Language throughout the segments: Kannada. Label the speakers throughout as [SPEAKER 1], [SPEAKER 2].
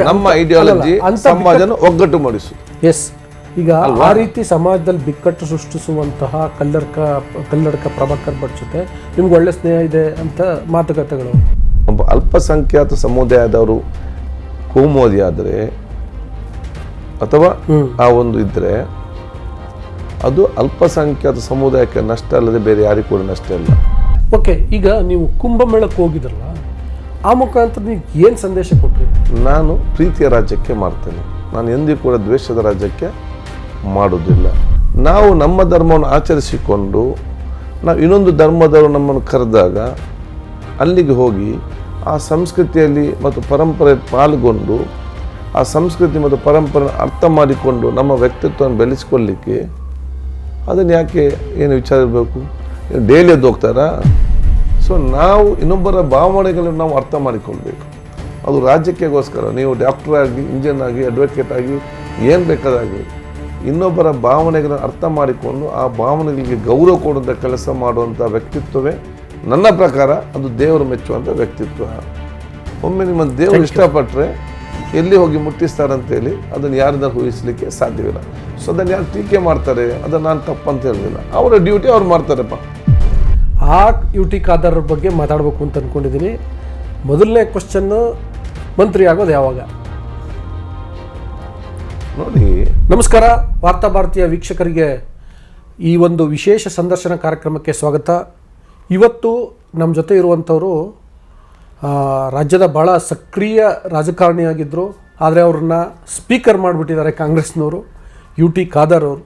[SPEAKER 1] ನಮ್ಮ ಐಡಿಯಾಲಜಿ ಸಮಾಜನ ಒಗ್ಗಟ್ಟು ಮಾಡಿಸು.
[SPEAKER 2] ಎಸ್, ಈಗ ಆ ರೀತಿ ಸಮಾಜದಲ್ಲಿ ಬಿಕ್ಕಟ್ಟು ಸೃಷ್ಟಿಸುವಂತಹ ಕಲ್ಲಡ್ಕ ಪ್ರಭಾಕರ್ ಭಟ್ ಜೊತೆ ನಿಮ್ಗೆ ಒಳ್ಳೆ ಸ್ನೇಹ ಇದೆ ಅಂತ ಮಾತುಕತೆಗಳು.
[SPEAKER 1] ಒಬ್ಬ ಅಲ್ಪಸಂಖ್ಯಾತ ಸಮುದಾಯದವರು ಕೋಮೋದಿ ಆದರೆ ಅಥವಾ ಆ ಒಂದು ಇದ್ರೆ ಅದು ಅಲ್ಪಸಂಖ್ಯಾತ ಸಮುದಾಯಕ್ಕೆ ನಷ್ಟ ಅಲ್ಲದೆ ಬೇರೆ ಯಾರಿಗೂ ಕೂಡ ನಷ್ಟ ಇಲ್ಲ.
[SPEAKER 2] ಓಕೆ, ಈಗ ನೀವು ಕುಂಭಮೇಳಕ್ಕೆ ಹೋಗಿದ್ರಲ್ಲ, ಆ ಮುಖಾಂತರ ನೀವು ಏನು ಸಂದೇಶ ಕೊಟ್ರಿ?
[SPEAKER 1] ನಾನು ಪ್ರೀತಿಯ ರಾಜ್ಯಕ್ಕೆ ಮಾಡ್ತೇನೆ, ನಾನು ಎಂದಿಗೂ ಕೂಡ ದ್ವೇಷದ ರಾಜ್ಯಕ್ಕೆ ಮಾಡುವುದಿಲ್ಲ. ನಾವು ನಮ್ಮ ಧರ್ಮವನ್ನು ಆಚರಿಸಿಕೊಂಡು ನಾವು ಇನ್ನೊಂದು ಧರ್ಮದವರು ನಮ್ಮನ್ನು ಕರೆದಾಗ ಅಲ್ಲಿಗೆ ಹೋಗಿ ಆ ಸಂಸ್ಕೃತಿಯಲ್ಲಿ ಮತ್ತು ಪರಂಪರೆ ಪಾಲ್ಗೊಂಡು ಆ ಸಂಸ್ಕೃತಿ ಮತ್ತು ಪರಂಪರೆ ಅರ್ಥ ಮಾಡಿಕೊಂಡು ನಮ್ಮ ವ್ಯಕ್ತಿತ್ವವನ್ನು ಬೆಳೆಸ್ಕೊಳ್ಳಿಕ್ಕೆ ಅದನ್ನು ಯಾಕೆ ಏನು ವಿಚಾರ ಇರಬೇಕು? ಡೈಲಿ ಎದ್ದು ಹೋಗ್ತಾರಾ? ಸೊ ನಾವು ಇನ್ನೊಬ್ಬರ ಭಾವನೆಗಳನ್ನು ನಾವು ಅರ್ಥ ಮಾಡಿಕೊಳ್ಬೇಕು. ಅದು ರಾಜ್ಯಕ್ಕೆಗೋಸ್ಕರ ನೀವು ಡಾಕ್ಟರ್ ಆಗಿ, ಇಂಜಿನಿಯರ್ ಆಗಿ, ಅಡ್ವೊಕೇಟ್ ಆಗಿ, ಏನು ಬೇಕಾದಾಗಿ ಇನ್ನೊಬ್ಬರ ಭಾವನೆಗಳನ್ನು ಅರ್ಥ ಮಾಡಿಕೊಂಡು ಆ ಭಾವನೆಗಳಿಗೆ ಗೌರವ ಕೊಡುವಂಥ ಕೆಲಸ ಮಾಡುವಂಥ ವ್ಯಕ್ತಿತ್ವವೇ ನನ್ನ ಪ್ರಕಾರ ಅದು ದೇವರು ಮೆಚ್ಚುವಂಥ ವ್ಯಕ್ತಿತ್ವ. ಒಮ್ಮೆ ನಿಮ್ಮ ದೇವರು ಇಷ್ಟಪಟ್ಟರೆ ಎಲ್ಲಿ ಹೋಗಿ ಮುಟ್ಟಿಸ್ತಾರಂತೇಳಿ ಅದನ್ನು ಯಾರಿಂದ ಊಹಿಸಲಿಕ್ಕೆ ಸಾಧ್ಯವಿಲ್ಲ. ಸೊ ಅದನ್ನು ಯಾರು ಟೀಕೆ ಮಾಡ್ತಾರೆ, ಅದನ್ನು ನಾನು ತಪ್ಪಂತ ಹೇಳಲಿಲ್ಲ. ಅವರ ಡ್ಯೂಟಿ ಅವ್ರು ಮಾಡ್ತಾರಪ್ಪ.
[SPEAKER 2] ಆ ಯುಟಿ ಖಾದರ್ ಬಗ್ಗೆ ಮಾತಾಡಬೇಕು ಅಂತ ಅಂದ್ಕೊಂಡಿದ್ದೀನಿ. ಮೊದಲನೇ ಕ್ವಶನ್ನು, ಮಂತ್ರಿ ಆಗೋದು ಯಾವಾಗ?
[SPEAKER 1] ನೋಡಿ,
[SPEAKER 2] ನಮಸ್ಕಾರ. ವಾರ್ತಾ ಭಾರತೀಯ ವೀಕ್ಷಕರಿಗೆ ಈ ಒಂದು ವಿಶೇಷ ಸಂದರ್ಶನ ಕಾರ್ಯಕ್ರಮಕ್ಕೆ ಸ್ವಾಗತ. ಇವತ್ತು ನಮ್ಮ ಜೊತೆ ಇರುವಂಥವರು ರಾಜ್ಯದ ಭಾಳ ಸಕ್ರಿಯ ರಾಜಕಾರಣಿಯಾಗಿದ್ದರು, ಆದರೆ ಅವ್ರನ್ನ ಸ್ಪೀಕರ್ ಮಾಡಿಬಿಟ್ಟಿದ್ದಾರೆ ಕಾಂಗ್ರೆಸ್ನವರು. ಯುಟಿ ಖಾದರ್ ಅವರು.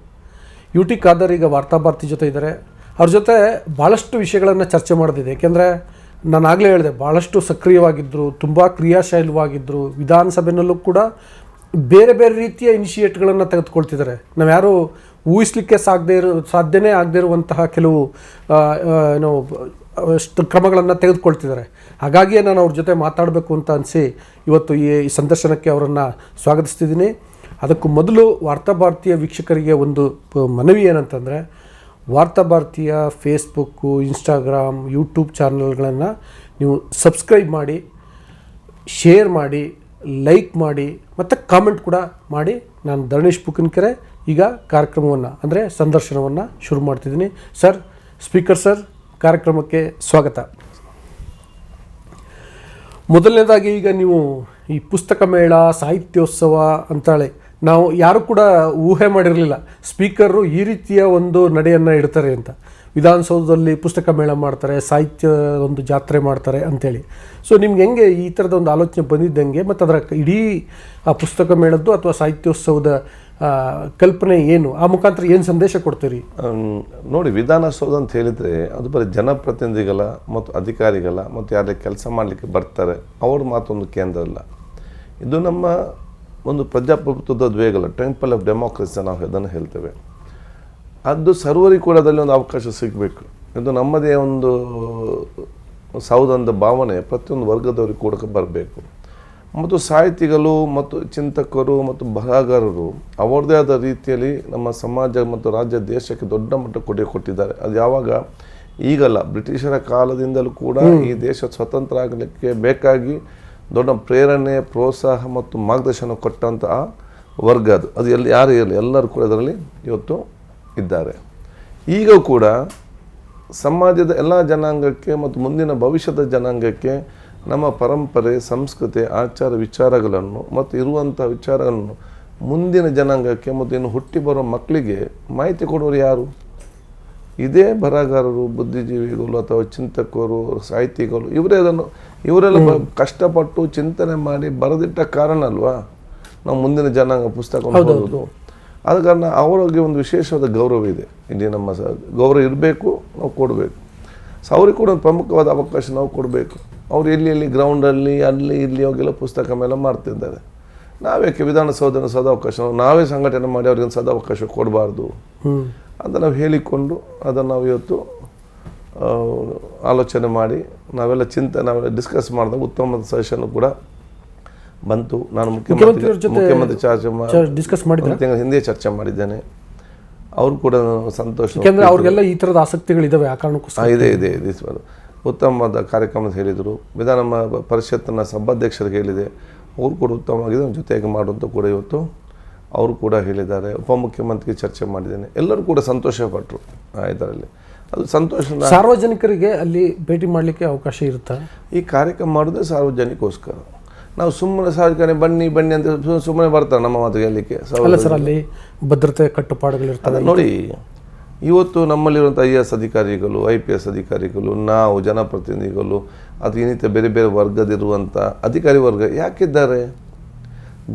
[SPEAKER 2] ಯುಟಿ ಖಾದರ್ ಈಗ ವಾರ್ತಾ ಭಾರತಿ ಜೊತೆ ಇದ್ದಾರೆ. ಅವ್ರ ಜೊತೆ ಭಾಳಷ್ಟು ವಿಷಯಗಳನ್ನು ಚರ್ಚೆ ಮಾಡೋದಿದೆ. ಏಕೆಂದರೆ ನಾನು ಆಗಲೇ ಹೇಳಿದೆ, ಭಾಳಷ್ಟು ಸಕ್ರಿಯವಾಗಿದ್ದರು, ತುಂಬ ಕ್ರಿಯಾಶೀಲವಾಗಿದ್ದರು. ವಿಧಾನಸಭೆಯಲ್ಲೂ ಕೂಡ ಬೇರೆ ಬೇರೆ ರೀತಿಯ ಇನಿಷಿಯೇಟ್ಗಳನ್ನು ತೆಗೆದುಕೊಳ್ತಿದ್ದಾರೆ. ನಾವು ಯಾರು ಊಹಿಸಲಿಕ್ಕೆ ಸಾಧ್ಯನೇ ಆಗದೇ ಇರುವಂತಹ ಕೆಲವು ಕ್ರಮಗಳನ್ನು ತೆಗೆದುಕೊಳ್ತಿದ್ದಾರೆ. ಹಾಗಾಗಿಯೇ ನಾನು ಅವ್ರ ಜೊತೆ ಮಾತಾಡಬೇಕು ಅಂತ ಅನಿಸಿ ಇವತ್ತು ಈ ಸಂದರ್ಶನಕ್ಕೆ ಅವರನ್ನು ಸ್ವಾಗತಿಸ್ತಿದ್ದೀನಿ. ಅದಕ್ಕೂ ಮೊದಲು ವಾರ್ತಾ ಭಾರತೀಯ ವೀಕ್ಷಕರಿಗೆ ಒಂದು ಮನವಿ ಏನಂತಂದರೆ, ವಾರ್ತಾ ಭಾರತೀಯ ಫೇಸ್ಬುಕ್ಕು, ಇನ್ಸ್ಟಾಗ್ರಾಮ್, ಯೂಟ್ಯೂಬ್ ಚಾನಲ್ಗಳನ್ನು ನೀವು ಸಬ್ಸ್ಕ್ರೈಬ್ ಮಾಡಿ, ಶೇರ್ ಮಾಡಿ, ಲೈಕ್ ಮಾಡಿ ಮತ್ತು ಕಾಮೆಂಟ್ ಕೂಡ ಮಾಡಿ. ನಾನು ಧರಣೇಶ್ ಬುಕ್ಕನಕೆರೆ ಈಗ ಕಾರ್ಯಕ್ರಮವನ್ನು ಅಂದರೆ ಸಂದರ್ಶನವನ್ನು ಶುರು ಮಾಡ್ತಿದ್ದೀನಿ. ಸರ್, ಸ್ಪೀಕರ್ ಸರ್, ಕಾರ್ಯಕ್ರಮಕ್ಕೆ ಸ್ವಾಗತ. ಮೊದಲನೇದಾಗಿ, ಈಗ ನೀವು ಈ ಪುಸ್ತಕ ಮೇಳ, ಸಾಹಿತ್ಯೋತ್ಸವ ಅಂತೇಳಿ ನಾವು ಯಾರು ಕೂಡ ಊಹೆ ಮಾಡಿರಲಿಲ್ಲ ಸ್ಪೀಕರು ಈ ರೀತಿಯ ಒಂದು ನಡೆಯನ್ನು ಇಡ್ತಾರೆ ಅಂತ. ವಿಧಾನಸೌಧದಲ್ಲಿ ಪುಸ್ತಕ ಮೇಳ ಮಾಡ್ತಾರೆ, ಸಾಹಿತ್ಯ ಒಂದು ಜಾತ್ರೆ ಮಾಡ್ತಾರೆ ಅಂಥೇಳಿ. ಸೊ ನಿಮ್ಗೆ ಹೆಂಗೆ ಈ ಥರದ ಒಂದು ಆಲೋಚನೆ ಬಂದಿದ್ದಂಗೆ, ಮತ್ತು ಅದರ ಇಡೀ ಆ ಪುಸ್ತಕ ಮೇಳದ್ದು ಅಥವಾ ಸಾಹಿತ್ಯೋತ್ಸವದ ಕಲ್ಪನೆ ಏನು, ಆ ಮುಖಾಂತರ ಏನು ಸಂದೇಶ ಕೊಡ್ತೀರಿ?
[SPEAKER 1] ನೋಡಿ, ವಿಧಾನಸೌಧ ಅಂತ ಹೇಳಿದರೆ ಅದು ಬರೀ ಜನಪ್ರತಿನಿಧಿಗಳ ಮತ್ತು ಅಧಿಕಾರಿಗಳ ಮತ್ತು ಯಾರೇ ಕೆಲಸ ಮಾಡಲಿಕ್ಕೆ ಬರ್ತಾರೆ ಅವ್ರ ಮಾತೊಂದು ಕೇಂದ್ರ ಅಲ್ಲ. ಇದು ನಮ್ಮ ಒಂದು ಪ್ರಜಾಪ್ರಭುತ್ವದ ದ್ವೇಗಲ, ಟೆಂಪಲ್ ಆಫ್ ಡೆಮೋಕ್ರಸಿ ನಾವು ಅದನ್ನು ಹೇಳ್ತೇವೆ. ಅದು ಸರ್ವರಿಗೂ ಕೂಡ ಅದರಲ್ಲಿ ಒಂದು ಅವಕಾಶ ಸಿಗಬೇಕು. ಇದು ನಮ್ಮದೇ ಒಂದು ಸೌಧದ ಭಾವನೆ ಪ್ರತಿಯೊಂದು ವರ್ಗದವರಿಗೆ ಕೂಡ ಬರಬೇಕು. ಮತ್ತು ಸಾಹಿತಿಗಳು ಮತ್ತು ಚಿಂತಕರು ಮತ್ತು ಬರಹಗಾರರು ಅವರದೇ ಆದ ರೀತಿಯಲ್ಲಿ ನಮ್ಮ ಸಮಾಜ ಮತ್ತು ರಾಜ್ಯ ದೇಶಕ್ಕೆ ದೊಡ್ಡ ಮಟ್ಟ ಕೊಡುಗೆ ಕೊಟ್ಟಿದ್ದಾರೆ. ಅದು ಯಾವಾಗ ಈಗಲ್ಲ, ಬ್ರಿಟಿಷರ ಕಾಲದಿಂದಲೂ ಕೂಡ ಈ ದೇಶ ಸ್ವತಂತ್ರ ಆಗಲಿಕ್ಕೆ ಬೇಕಾಗಿ ದೊಡ್ಡ ಪ್ರೇರಣೆ, ಪ್ರೋತ್ಸಾಹ ಮತ್ತು ಮಾರ್ಗದರ್ಶನ ಕೊಟ್ಟಂತಹ ವರ್ಗ ಅದು. ಅದು ಯಾರು ಇರಲಿ, ಎಲ್ಲರೂ ಕೂಡ ಅದರಲ್ಲಿ ಇವತ್ತು ಇದ್ದಾರೆ. ಈಗ ಕೂಡ ಸಮಾಜದ ಎಲ್ಲ ಜನಾಂಗಕ್ಕೆ ಮತ್ತು ಮುಂದಿನ ಭವಿಷ್ಯದ ಜನಾಂಗಕ್ಕೆ ನಮ್ಮ ಪರಂಪರೆ, ಸಂಸ್ಕೃತಿ, ಆಚಾರ ವಿಚಾರಗಳನ್ನು ಮತ್ತು ಇರುವಂಥ ವಿಚಾರಗಳನ್ನು ಮುಂದಿನ ಜನಾಂಗಕ್ಕೆ ಮತ್ತು ಇನ್ನು ಹುಟ್ಟಿ ಬರೋ ಮಕ್ಕಳಿಗೆ ಮಾಹಿತಿ ಕೊಡೋರು ಯಾರು? ಇದೇ ಬರಹಗಾರರು, ಬುದ್ಧಿಜೀವಿಗಳು ಅಥವಾ ಚಿಂತಕರು, ಸಾಹಿತಿಗಳು. ಇವರೆಲ್ಲ ಕಷ್ಟಪಟ್ಟು ಚಿಂತನೆ ಮಾಡಿ ಬರೆದಿಟ್ಟ ಕಾರಣ ಅಲ್ವಾ ನಾವು ಮುಂದಿನ ಜನಾಂಗ ಪುಸ್ತಕ ಓದೋದು. ಆದ ಕಾರಣ ಅವರಿಗೆ ಒಂದು ವಿಶೇಷವಾದ ಗೌರವ ಇದೆ. ಇಲ್ಲಿ ನಮ್ಮ ಗೌರವ ಇರಬೇಕು, ನಾವು ಕೊಡಬೇಕು. ಸೊ ಅವ್ರಿಗೆ ಕೂಡ ಒಂದು ಪ್ರಮುಖವಾದ ಅವಕಾಶ ನಾವು ಕೊಡಬೇಕು. ಅವ್ರು ಎಲ್ಲಿ ಗ್ರೌಂಡಲ್ಲಿ ಅಲ್ಲಿ ಇಲ್ಲಿ ಹೋಗೆಲ್ಲ ಪುಸ್ತಕ ಮೇಲೆ ಮಾಡ್ತಿದ್ದಾರೆ. ನಾವೇಕೆ ವಿಧಾನಸೌಧನ ಸದಾವಕಾಶ ನಾವೇ ಸಂಘಟನೆ ಮಾಡಿ ಅವ್ರಿಗೆ ಸದಾವಕಾಶ ಕೊಡಬಾರ್ದು ಅಂತ ನಾವು ಹೇಳಿಕೊಂಡು ಅದನ್ನು ನಾವು ಇವತ್ತು ಆಲೋಚನೆ ಮಾಡಿ ನಾವೆಲ್ಲ ನಾವೆಲ್ಲ ಡಿಸ್ಕಸ್ ಮಾಡಿದಾಗ ಉತ್ತಮವಾದ ಸಜೆಷನ್ ಕೂಡ ಬಂತು. ನಾನು ಮುಖ್ಯಮಂತ್ರಿ
[SPEAKER 2] ಡಿಸ್ಕಸ್ ಮಾಡಿದ್ದೆ,
[SPEAKER 1] ತಿಂಗಳ ಹಿಂದೆ ಚರ್ಚೆ ಮಾಡಿದ್ದೇನೆ. ಅವರು ಕೂಡ ಸಂತೋಷ,
[SPEAKER 2] ಅವ್ರಿಗೆಲ್ಲ ಈ ಥರದ ಆಸಕ್ತಿಗಳಿದ್ದಾವೆ. ಆ ಕಾರಣಕ್ಕೂ
[SPEAKER 1] ಇದೆ ಉತ್ತಮವಾದ ಕಾರ್ಯಕ್ರಮ ಹೇಳಿದರು. ವಿಧಾನ ಪರಿಷತ್ತಿನ ಸಭಾಧ್ಯಕ್ಷರಿಗೆ ಹೇಳಿದೆ, ಅವರು ಕೂಡ ಉತ್ತಮವಾಗಿದೆ, ಜೊತೆಗೆ ಮಾಡುವಂಥ ಕೂಡ ಇವತ್ತು ಅವರು ಕೂಡ ಹೇಳಿದ್ದಾರೆ. ಉಪಮುಖ್ಯಮಂತ್ರಿಗೆ ಚರ್ಚೆ ಮಾಡಿದ್ದೇನೆ, ಎಲ್ಲರೂ ಕೂಡ ಸಂತೋಷಪಟ್ಟರು ಇದರಲ್ಲಿ. ಅದು ಸಂತೋಷ.
[SPEAKER 2] ಸಾರ್ವಜನಿಕರಿಗೆ ಅಲ್ಲಿ ಭೇಟಿ ಮಾಡಲಿಕ್ಕೆ ಅವಕಾಶ ಇರುತ್ತಾ?
[SPEAKER 1] ಈ ಕಾರ್ಯಕ್ರಮ ಮಾಡೋದೇ ಸಾರ್ವಜನಿಕೋಸ್ಕರ. ನಾವು ಸುಮ್ಮನೆ ಸಾರ್ವಜನಿಕ ಬನ್ನಿ ಬನ್ನಿ ಅಂತ ಸುಮ್ಮನೆ ಬರ್ತಾರೆ ನಮ್ಮ ಮಾತು ಹೇಳಲಿಕ್ಕೆ.
[SPEAKER 2] ಅಲ್ಲ ಸರ್, ಅಲ್ಲಿ ಭದ್ರತೆ ಕಟ್ಟುಪಾಡುಗಳಿರ್ತದೆ
[SPEAKER 1] ನೋಡಿ. ಇವತ್ತು ನಮ್ಮಲ್ಲಿರುವಂಥ IAS ಅಧಿಕಾರಿಗಳು, IPS ಅಧಿಕಾರಿಗಳು, ನಾವು ಜನಪ್ರತಿನಿಧಿಗಳು, ಅದು ಇನ್ನಿತ ಬೇರೆ ಬೇರೆ ವರ್ಗದಿರುವಂಥ ಅಧಿಕಾರಿ ವರ್ಗ ಯಾಕಿದ್ದಾರೆ?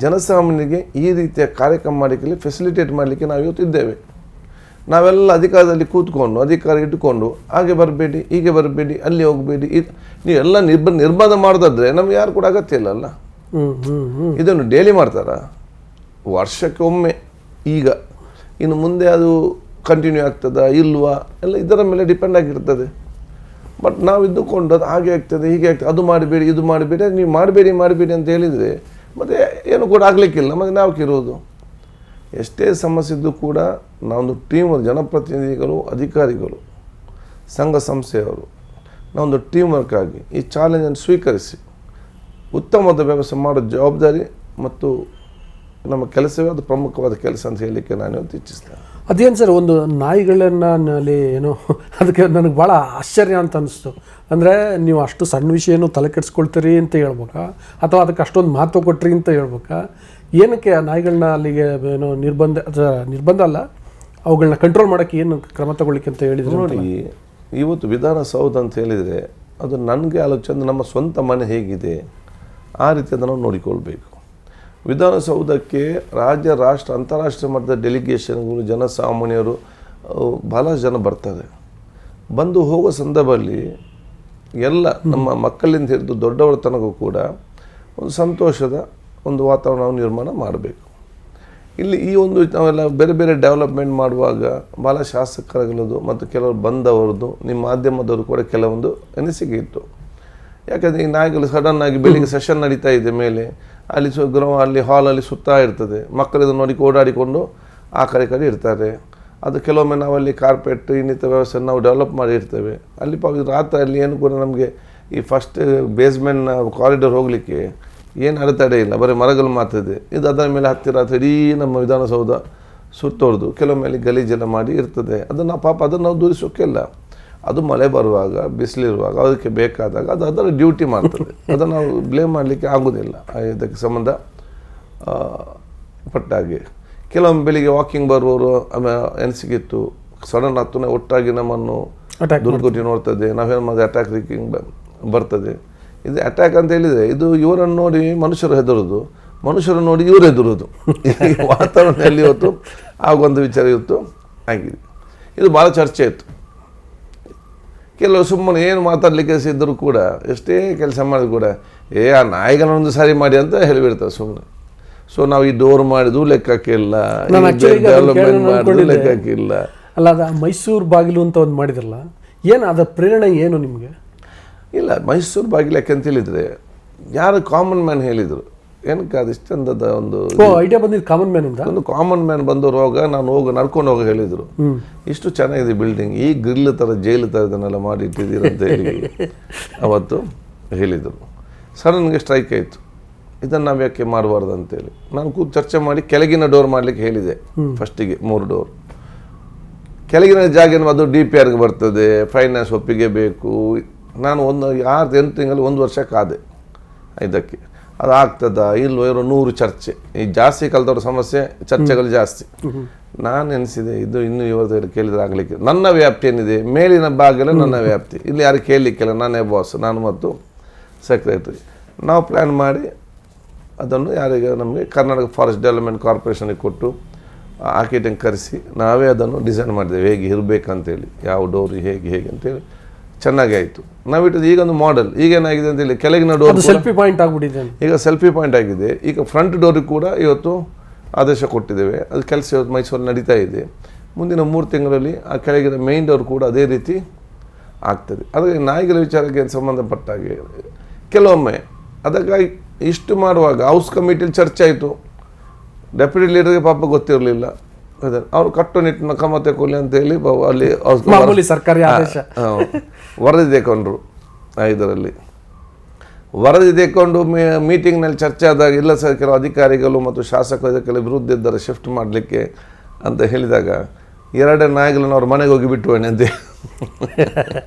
[SPEAKER 1] ಜನಸಾಮಾನ್ಯರಿಗೆ ಈ ರೀತಿಯ ಕಾರ್ಯಕ್ರಮ ಮಾಡಲಿಕ್ಕೆ ಫೆಸಿಲಿಟೇಟ್ ಮಾಡಲಿಕ್ಕೆ ನಾವು ಇವತ್ತಿದ್ದೇವೆ. ನಾವೆಲ್ಲ ಅಧಿಕಾರದಲ್ಲಿ ಕೂತ್ಕೊಂಡು ಅಧಿಕಾರ ಇಟ್ಟುಕೊಂಡು ಹಾಗೆ ಬರಬೇಡಿ, ಹೀಗೆ ಬರಬೇಡಿ, ಅಲ್ಲಿ ಹೋಗಬೇಡಿ, ನೀವೆಲ್ಲ ನಿರ್ಬಂಧ ಮಾಡೋದಾದ್ರೆ ನಮ್ಗೆ ಯಾರು ಕೂಡ ಅಗತ್ಯ ಇಲ್ಲ ಅಲ್ಲ. ಇದನ್ನು ಡೈಲಿ ಮಾಡ್ತಾರಾ? ವರ್ಷಕ್ಕೆ ಒಮ್ಮೆ. ಈಗ ಇನ್ನು ಮುಂದೆ ಅದು ಕಂಟಿನ್ಯೂ ಆಗ್ತದಾ ಇಲ್ವಾ ಎಲ್ಲ ಇದರ ಮೇಲೆ ಡಿಪೆಂಡ್ ಆಗಿರ್ತದೆ. ಬಟ್ ನಾವು ಇದ್ದುಕೊಂಡು ಅದು ಹಾಗೆ ಆಗ್ತದೆ ಹೀಗೆ ಆಗ್ತದೆ, ಅದು ಮಾಡಬೇಡಿ ಇದು ಮಾಡಬೇಡಿ, ನೀವು ಮಾಡಬೇಡಿ ಅಂತ ಹೇಳಿದರೆ ಮತ್ತು ಏನು ಕೂಡ ಆಗಲಿಕ್ಕಿಲ್ಲ. ಮತ್ತು ನಾವು ಇರೋದು ಎಷ್ಟೇ ಸಮಸ್ಯೆ ಇದ್ದು ಕೂಡ ನಾವೊಂದು ಟೀಮ್, ಜನಪ್ರತಿನಿಧಿಗಳು, ಅಧಿಕಾರಿಗಳು, ಸಂಘ ಸಂಸ್ಥೆಯವರು ನಾವೊಂದು ಟೀಮ್ ವರ್ಕ್ ಆಗಿ ಈ ಚಾಲೆಂಜನ್ನು ಸ್ವೀಕರಿಸಿ ಉತ್ತಮವಾದ ವ್ಯವಸ್ಥೆ ಮಾಡೋ ಜವಾಬ್ದಾರಿ ಮತ್ತು ನಮ್ಮ ಕೆಲಸವೇ ಅದು ಪ್ರಮುಖವಾದ ಕೆಲಸ ಅಂತ ಹೇಳಲಿಕ್ಕೆ ನಾನು ಇವತ್ತು ಇಚ್ಛಿಸ್ತೇನೆ.
[SPEAKER 2] ಅದೇನು ಸರ್, ಒಂದು ನಾಯಿಗಳನ್ನು ಅಲ್ಲಿ ಏನೋ ಅದಕ್ಕೆ ನನಗೆ ಭಾಳ ಆಶ್ಚರ್ಯ ಅಂತ ಅನಿಸ್ತು. ಅಂದರೆ ನೀವು ಅಷ್ಟು ಸಣ್ಣ ವಿಷಯನೂ ತಲೆ ಕೆಡಿಸ್ಕೊಳ್ತೀರಿ ಅಂತ ಹೇಳ್ಬೇಕಾ, ಅಥವಾ ಅದಕ್ಕೆ ಅಷ್ಟೊಂದು ಮಹತ್ವ ಕೊಟ್ರಿ ಅಂತ ಹೇಳ್ಬೇಕಾ? ಏನಕ್ಕೆ ಆ ನಾಯಿಗಳನ್ನ ಅಲ್ಲಿಗೆ ಏನೋ ನಿರ್ಬಂಧ ಅಲ್ಲ, ಅವುಗಳನ್ನ ಕಂಟ್ರೋಲ್ ಮಾಡೋಕ್ಕೆ ಏನು ಕ್ರಮ ತಗೊಳ್ಳಿಕ್ಕೆ ಅಂತ ಹೇಳಿದ್ರು?
[SPEAKER 1] ನೋಡಿ, ಇವತ್ತು ವಿಧಾನಸೌಧ ಅಂತ ಹೇಳಿದರೆ ಅದು ನನಗೆ ಆಲೋಚನೆ, ನಮ್ಮ ಸ್ವಂತ ಮನೆ ಹೇಗಿದೆ ಆ ರೀತಿ ಅದನ್ನು ನೋಡಿಕೊಳ್ಬೇಕು. ವಿಧಾನಸೌಧಕ್ಕೆ ರಾಜ್ಯ, ರಾಷ್ಟ್ರ, ಅಂತಾರಾಷ್ಟ್ರೀಯ ಮಟ್ಟದ ಡೆಲಿಗೇಷನ್ಗಳು, ಜನಸಾಮಾನ್ಯರು ಬಹಳಷ್ಟು ಜನ ಬರ್ತಾರೆ. ಬಂದು ಹೋಗೋ ಸಂದರ್ಭದಲ್ಲಿ ಎಲ್ಲ ನಮ್ಮ ಮಕ್ಕಳಿಂದ ಹಿಡಿದು ದೊಡ್ಡವರ ತನಗೂ ಕೂಡ ಒಂದು ಸಂತೋಷದ ಒಂದು ವಾತಾವರಣ ನಿರ್ಮಾಣ ಮಾಡಬೇಕು. ಇಲ್ಲಿ ಈ ಒಂದು ನಾವೆಲ್ಲ ಬೇರೆ ಬೇರೆ ಡೆವಲಪ್ಮೆಂಟ್ ಮಾಡುವಾಗ ಭಾಳ ಶಾಸಕರುಗಳದ್ದು ಮತ್ತು ಕೆಲವರು ಬಂದವರದ್ದು, ನಿಮ್ಮ ಮಾಧ್ಯಮದವರು ಕೂಡ ಕೆಲವೊಂದು ಅನಿಸಿಕೆ ಇತ್ತು. ಯಾಕಂದರೆ ಈ ನಾಯಿಗಳು ಸಡನ್ನಾಗಿ ಬೆಳಿಗ್ಗೆ ಸೆಷನ್ ನಡೀತಾ ಇದೆ ಮೇಲೆ, ಅಲ್ಲಿ ಅಲ್ಲಿ ಹಾಲಲ್ಲಿ ಸುತ್ತಾ ಇರ್ತದೆ, ಮಕ್ಕಳಿಂದ ನೋಡಿ ಓಡಾಡಿಕೊಂಡು ಆ ಕಡೆ ಇರ್ತಾರೆ. ಅದು ಕೆಲವೊಮ್ಮೆ ನಾವಲ್ಲಿ ಕಾರ್ಪೆಟ್ ಇನ್ನಿತ ವ್ಯವಸ್ಥೆ ನಾವು ಡೆವಲಪ್ ಮಾಡಿರ್ತೇವೆ. ಅಲ್ಲಿ ರಾತ್ರಿ ಅಲ್ಲಿ ಏನು ಕೂಡ ನಮಗೆ ಈ ಫಸ್ಟ್ ಬೇಸ್ಮೆಂಟ್ ಕಾರಿಡಾರ್ ಹೋಗಲಿಕ್ಕೆ ಏನು ಅಡೆತಡೆ ಇಲ್ಲ, ಬರೀ ಮರಗಳು ಮಾತಿದೆ. ಇದು ಅದರ ಮೇಲೆ ಹತ್ತಿರ ಇಡೀ ನಮ್ಮ ವಿಧಾನಸೌಧ ಸುತ್ತೋರ್ದು ಕೆಲವೊಮ್ಮೆ ಅಲ್ಲಿ ಗಲೀಜೆಲ್ಲ ಮಾಡಿ ಇರ್ತದೆ. ಅದನ್ನು ಅದನ್ನು ನಾವು ದೂರಿಸೋಕ್ಕಿಲ್ಲ. ಅದು ಮಳೆ ಬರುವಾಗ, ಬಿಸಿಲಿರುವಾಗ, ಅದಕ್ಕೆ ಬೇಕಾದಾಗ ಅದು ಅದರ ಡ್ಯೂಟಿ ಮಾಡ್ತದೆ. ಅದನ್ನು ನಾವು ಬ್ಲೇಮ್ ಮಾಡಲಿಕ್ಕೆ ಆಗೋದಿಲ್ಲ. ಇದಕ್ಕೆ ಸಂಬಂಧ ಪಟ್ಟಾಗಿ ಕೆಲವೊಮ್ಮೆ ಬೆಳಿಗ್ಗೆ ವಾಕಿಂಗ್ ಬರುವವರು ಎನಿಸಿಗಿತ್ತು, ಸಡನ್ ಹತ್ತನೇ ಒಟ್ಟಾಗಿ ನಮ್ಮನ್ನು ದುರ್ಗತಿ ನೋಡ್ತದೆ, ನಾವೇನು ಮಾಡಿದೆ ಅಟ್ಯಾಕ್ ರೀಕಿಂಗ್ ಬರ್ತದೆ. ಇದು ಅಟ್ಯಾಕ್ ಅಂತ ಹೇಳಿದರೆ ಇದು ಇವರನ್ನು ನೋಡಿ ಮನುಷ್ಯರು ಹೆದರೋದು, ಮನುಷ್ಯರು ನೋಡಿ ಇವರು ಹೆದರೋದು. ಈ ವಾತಾವರಣದಲ್ಲಿ ಇವತ್ತು ಆಗೊಂದು ವಿಚಾರ ಇವತ್ತು ಆಗಿದೆ. ಇದು ಭಾಳ ಚರ್ಚೆ ಇತ್ತು. ಕೆಲವು ಸುಮ್ಮನೆ ಏನು ಮಾತಾಡಲಿಕ್ಕೆ ಇದ್ದರೂ ಕೂಡ, ಎಷ್ಟೇ ಕೆಲಸ ಮಾಡಿದ್ರು ಕೂಡ ಆ ನಾಯಿಗಳನ್ನೊಂದು ಸರಿ ಮಾಡಿ ಅಂತ ಹೇಳಿಬಿಡ್ತಾರೆ ಸುಮ್ಮನೆ. ಸೊ ನಾವು ಈ ಡೋರ್ ಮಾಡಿದ್ದು ಲೆಕ್ಕಕ್ಕಿಲ್ಲ, ಡೆವಲಪ್ಮೆಂಟ್ ಮಾಡಿದ್ದು ಲೆಕ್ಕಕ್ಕಿಲ್ಲ.
[SPEAKER 2] ಅಲ್ಲ, ಅದು ಮೈಸೂರು ಬಾಗಿಲು ಅಂತ ಒಂದು ಮಾಡಿದ್ರಲ್ಲ, ಏನು ಅದರ ಪ್ರೇರಣೆ ಏನು ನಿಮಗೆ?
[SPEAKER 1] ಇಲ್ಲ, ಮೈಸೂರು ಬಾಗಿಲು ಯಾಕೆ ಅಂತ ಹೇಳಿದರೆ ಯಾರು ಕಾಮನ್ ಮ್ಯಾನ್ ಹೇಳಿದರು. ಏನಕ್ಕೆ ಅದು ಇಷ್ಟೊಂದದ ಒಂದು
[SPEAKER 2] ಐಡಿಯಾ ಬಂದಿದ್ದು ಕಾಮನ್ ಮ್ಯಾನ್ ಇಂದ.
[SPEAKER 1] ಒಂದು ಕಾಮನ್ ಮ್ಯಾನ್ ಬಂದವರು ನಾನು ನಡ್ಕೊಂಡು ಹೋಗಿ ಹೇಳಿದರು, ಇಷ್ಟು ಚೆನ್ನಾಗಿದೆ ಬಿಲ್ಡಿಂಗ್, ಈ ಗ್ರಿಲ್ ಥರ ಜೈಲು ಥರ ಇದನ್ನೆಲ್ಲ ಮಾಡಿ ಇಟ್ಟಿದ್ದೀರ ಅಂತ ಹೇಳಿ ಅವತ್ತು ಹೇಳಿದರು. ಸಡನ್ಗೆ ಸ್ಟ್ರೈಕ್ ಆಯಿತು, ಇದನ್ನು ನಾವು ಯಾಕೆ ಮಾಡಬಾರ್ದು ಅಂತೇಳಿ ನಾನು ಕೂತು ಚರ್ಚೆ ಮಾಡಿ ಕೆಳಗಿನ ಡೋರ್ ಮಾಡಲಿಕ್ಕೆ ಹೇಳಿದೆ. ಫಸ್ಟಿಗೆ 3 ಡೋರ್ ಕೆಳಗಿನ ಜಾಗ ಅದು DPRಗೆ ಬರ್ತದೆ, ಫೈನಾನ್ಸ್ ಒಪ್ಪಿಗೆ ಬೇಕು. ನಾನು 8 ತಿಂಗಳು 1 ವರ್ಷ ಕಾದೆ ಇದಕ್ಕೆ. ಅದು ಆಗ್ತದಾ ಇಲ್ವೋ ಇರೋ 100 ಚರ್ಚೆ. ಈ ಜಾಸ್ತಿ ಕಲ್ತವ್ರ ಸಮಸ್ಯೆ, ಚರ್ಚೆಗಳು ಜಾಸ್ತಿ. ನಾನು ಎನಿಸಿದೆ ಇದು ಇನ್ನೂ ಇವತ್ತು ಕೇಳಿದ್ರೆ ಆಗಲಿಕ್ಕೆ, ನನ್ನ ವ್ಯಾಪ್ತಿ ಏನಿದೆ ಮೇಲಿನ ಭಾಗಲ್ಲ ನನ್ನ ವ್ಯಾಪ್ತಿ, ಇಲ್ಲಿ ಯಾರು ಕೇಳಲಿಕ್ಕಿಲ್ಲ, ನಾನೇ ಬಾಸ್, ನಾನು ಮತ್ತು ಸೆಕ್ರೆಟರಿ. ನಾವು ಪ್ಲ್ಯಾನ್ ಮಾಡಿ ಅದನ್ನು ಯಾರಿಗೆ ನಮಗೆ ಕರ್ನಾಟಕ ಫಾರೆಸ್ಟ್ ಡೆವಲಪ್ಮೆಂಟ್ ಕಾರ್ಪೊರೇಷನಿಗೆ ಕೊಟ್ಟು ಆರ್ಕಿಟೆಕ್ಟ್ ಕರೆಸಿ ನಾವೇ ಅದನ್ನು ಡಿಸೈನ್ ಮಾಡಿದ್ದೇವೆ, ಹೇಗೆ ಇರಬೇಕಂತೇಳಿ, ಯಾವ ಡೋರು ಹೇಗೆ ಅಂತೇಳಿ ಚೆನ್ನಾಗಿ ಆಯಿತು. ನಾವಿಟ್ಟದ್ದು ಈಗೊಂದು ಮಾಡೆಲ್. ಈಗೇನಾಗಿದೆ ಅಂತೇಳಿ ಕೆಳಗಿನ ಡೋರ್
[SPEAKER 2] ಸೆಲ್ಫಿ ಪಾಯಿಂಟ್ ಆಗಿಬಿಟ್ಟಿದೆ.
[SPEAKER 1] ಈಗ ಸೆಲ್ಫಿ ಪಾಯಿಂಟ್ ಆಗಿದೆ. ಈಗ ಫ್ರಂಟ್ ಡೋರಿಗೆ ಕೂಡ ಇವತ್ತು ಆದೇಶ ಕೊಟ್ಟಿದ್ದೇವೆ. ಅದು ಕೆಲಸ ಇವತ್ತು ಮೈಸೂರಲ್ಲಿ ನಡೀತಾ ಇದೆ. ಮುಂದಿನ 3 ತಿಂಗಳಲ್ಲಿ ಆ ಕೆಳಗಿನ ಮೇನ್ ಡೋರ್ ಕೂಡ ಅದೇ ರೀತಿ ಆಗ್ತದೆ. ಅದಕ್ಕೆ ನಾಯಿಗಳ ವಿಚಾರಕ್ಕೆ ಸಂಬಂಧಪಟ್ಟಾಗೆ ಕೆಲವೊಮ್ಮೆ ಅದಕ್ಕಾಗಿ ಇಷ್ಟು ಮಾಡುವಾಗ ಹೌಸ್ ಕಮಿಟಿಲಿ ಚರ್ಚೆ ಆಯಿತು. ಡೆಪ್ಯೂಟಿ ಲೀಡರ್ಗೆ ಪಾಪ ಗೊತ್ತಿರಲಿಲ್ಲ. ಅದೇ ಅವರು ಕಟ್ಟುನಿಟ್ಟಿನ ಕ್ರಮ ತಗೊಳ್ಳಿ ಅಂತೇಳಿ ಅಲ್ಲಿ
[SPEAKER 2] ಸರ್ಕಾರಿ ಆದೇಶ
[SPEAKER 1] ವರದಿ ತಗೊಂಡ್ರು. ಇದರಲ್ಲಿ ವರದಿ ತೆಕ್ಕೊಂಡು ಮೀಟಿಂಗ್ನಲ್ಲಿ ಚರ್ಚೆ ಆದಾಗ ಇಲ್ಲ ಸರ್ ಕೆಲವು ಅಧಿಕಾರಿಗಳು ಮತ್ತು ಶಾಸಕರು ಇದಕ್ಕೆಲ್ಲ ವಿರುದ್ಧ ಇದ್ದಾರೆ ಶಿಫ್ಟ್ ಮಾಡಲಿಕ್ಕೆ ಅಂತ ಹೇಳಿದಾಗ 2 ನಾಯಿಗಳನ್ನು ಅವ್ರ ಮನೆಗೆ ಹೋಗಿ ಬಿಟ್ಟು ಅಂತೆ.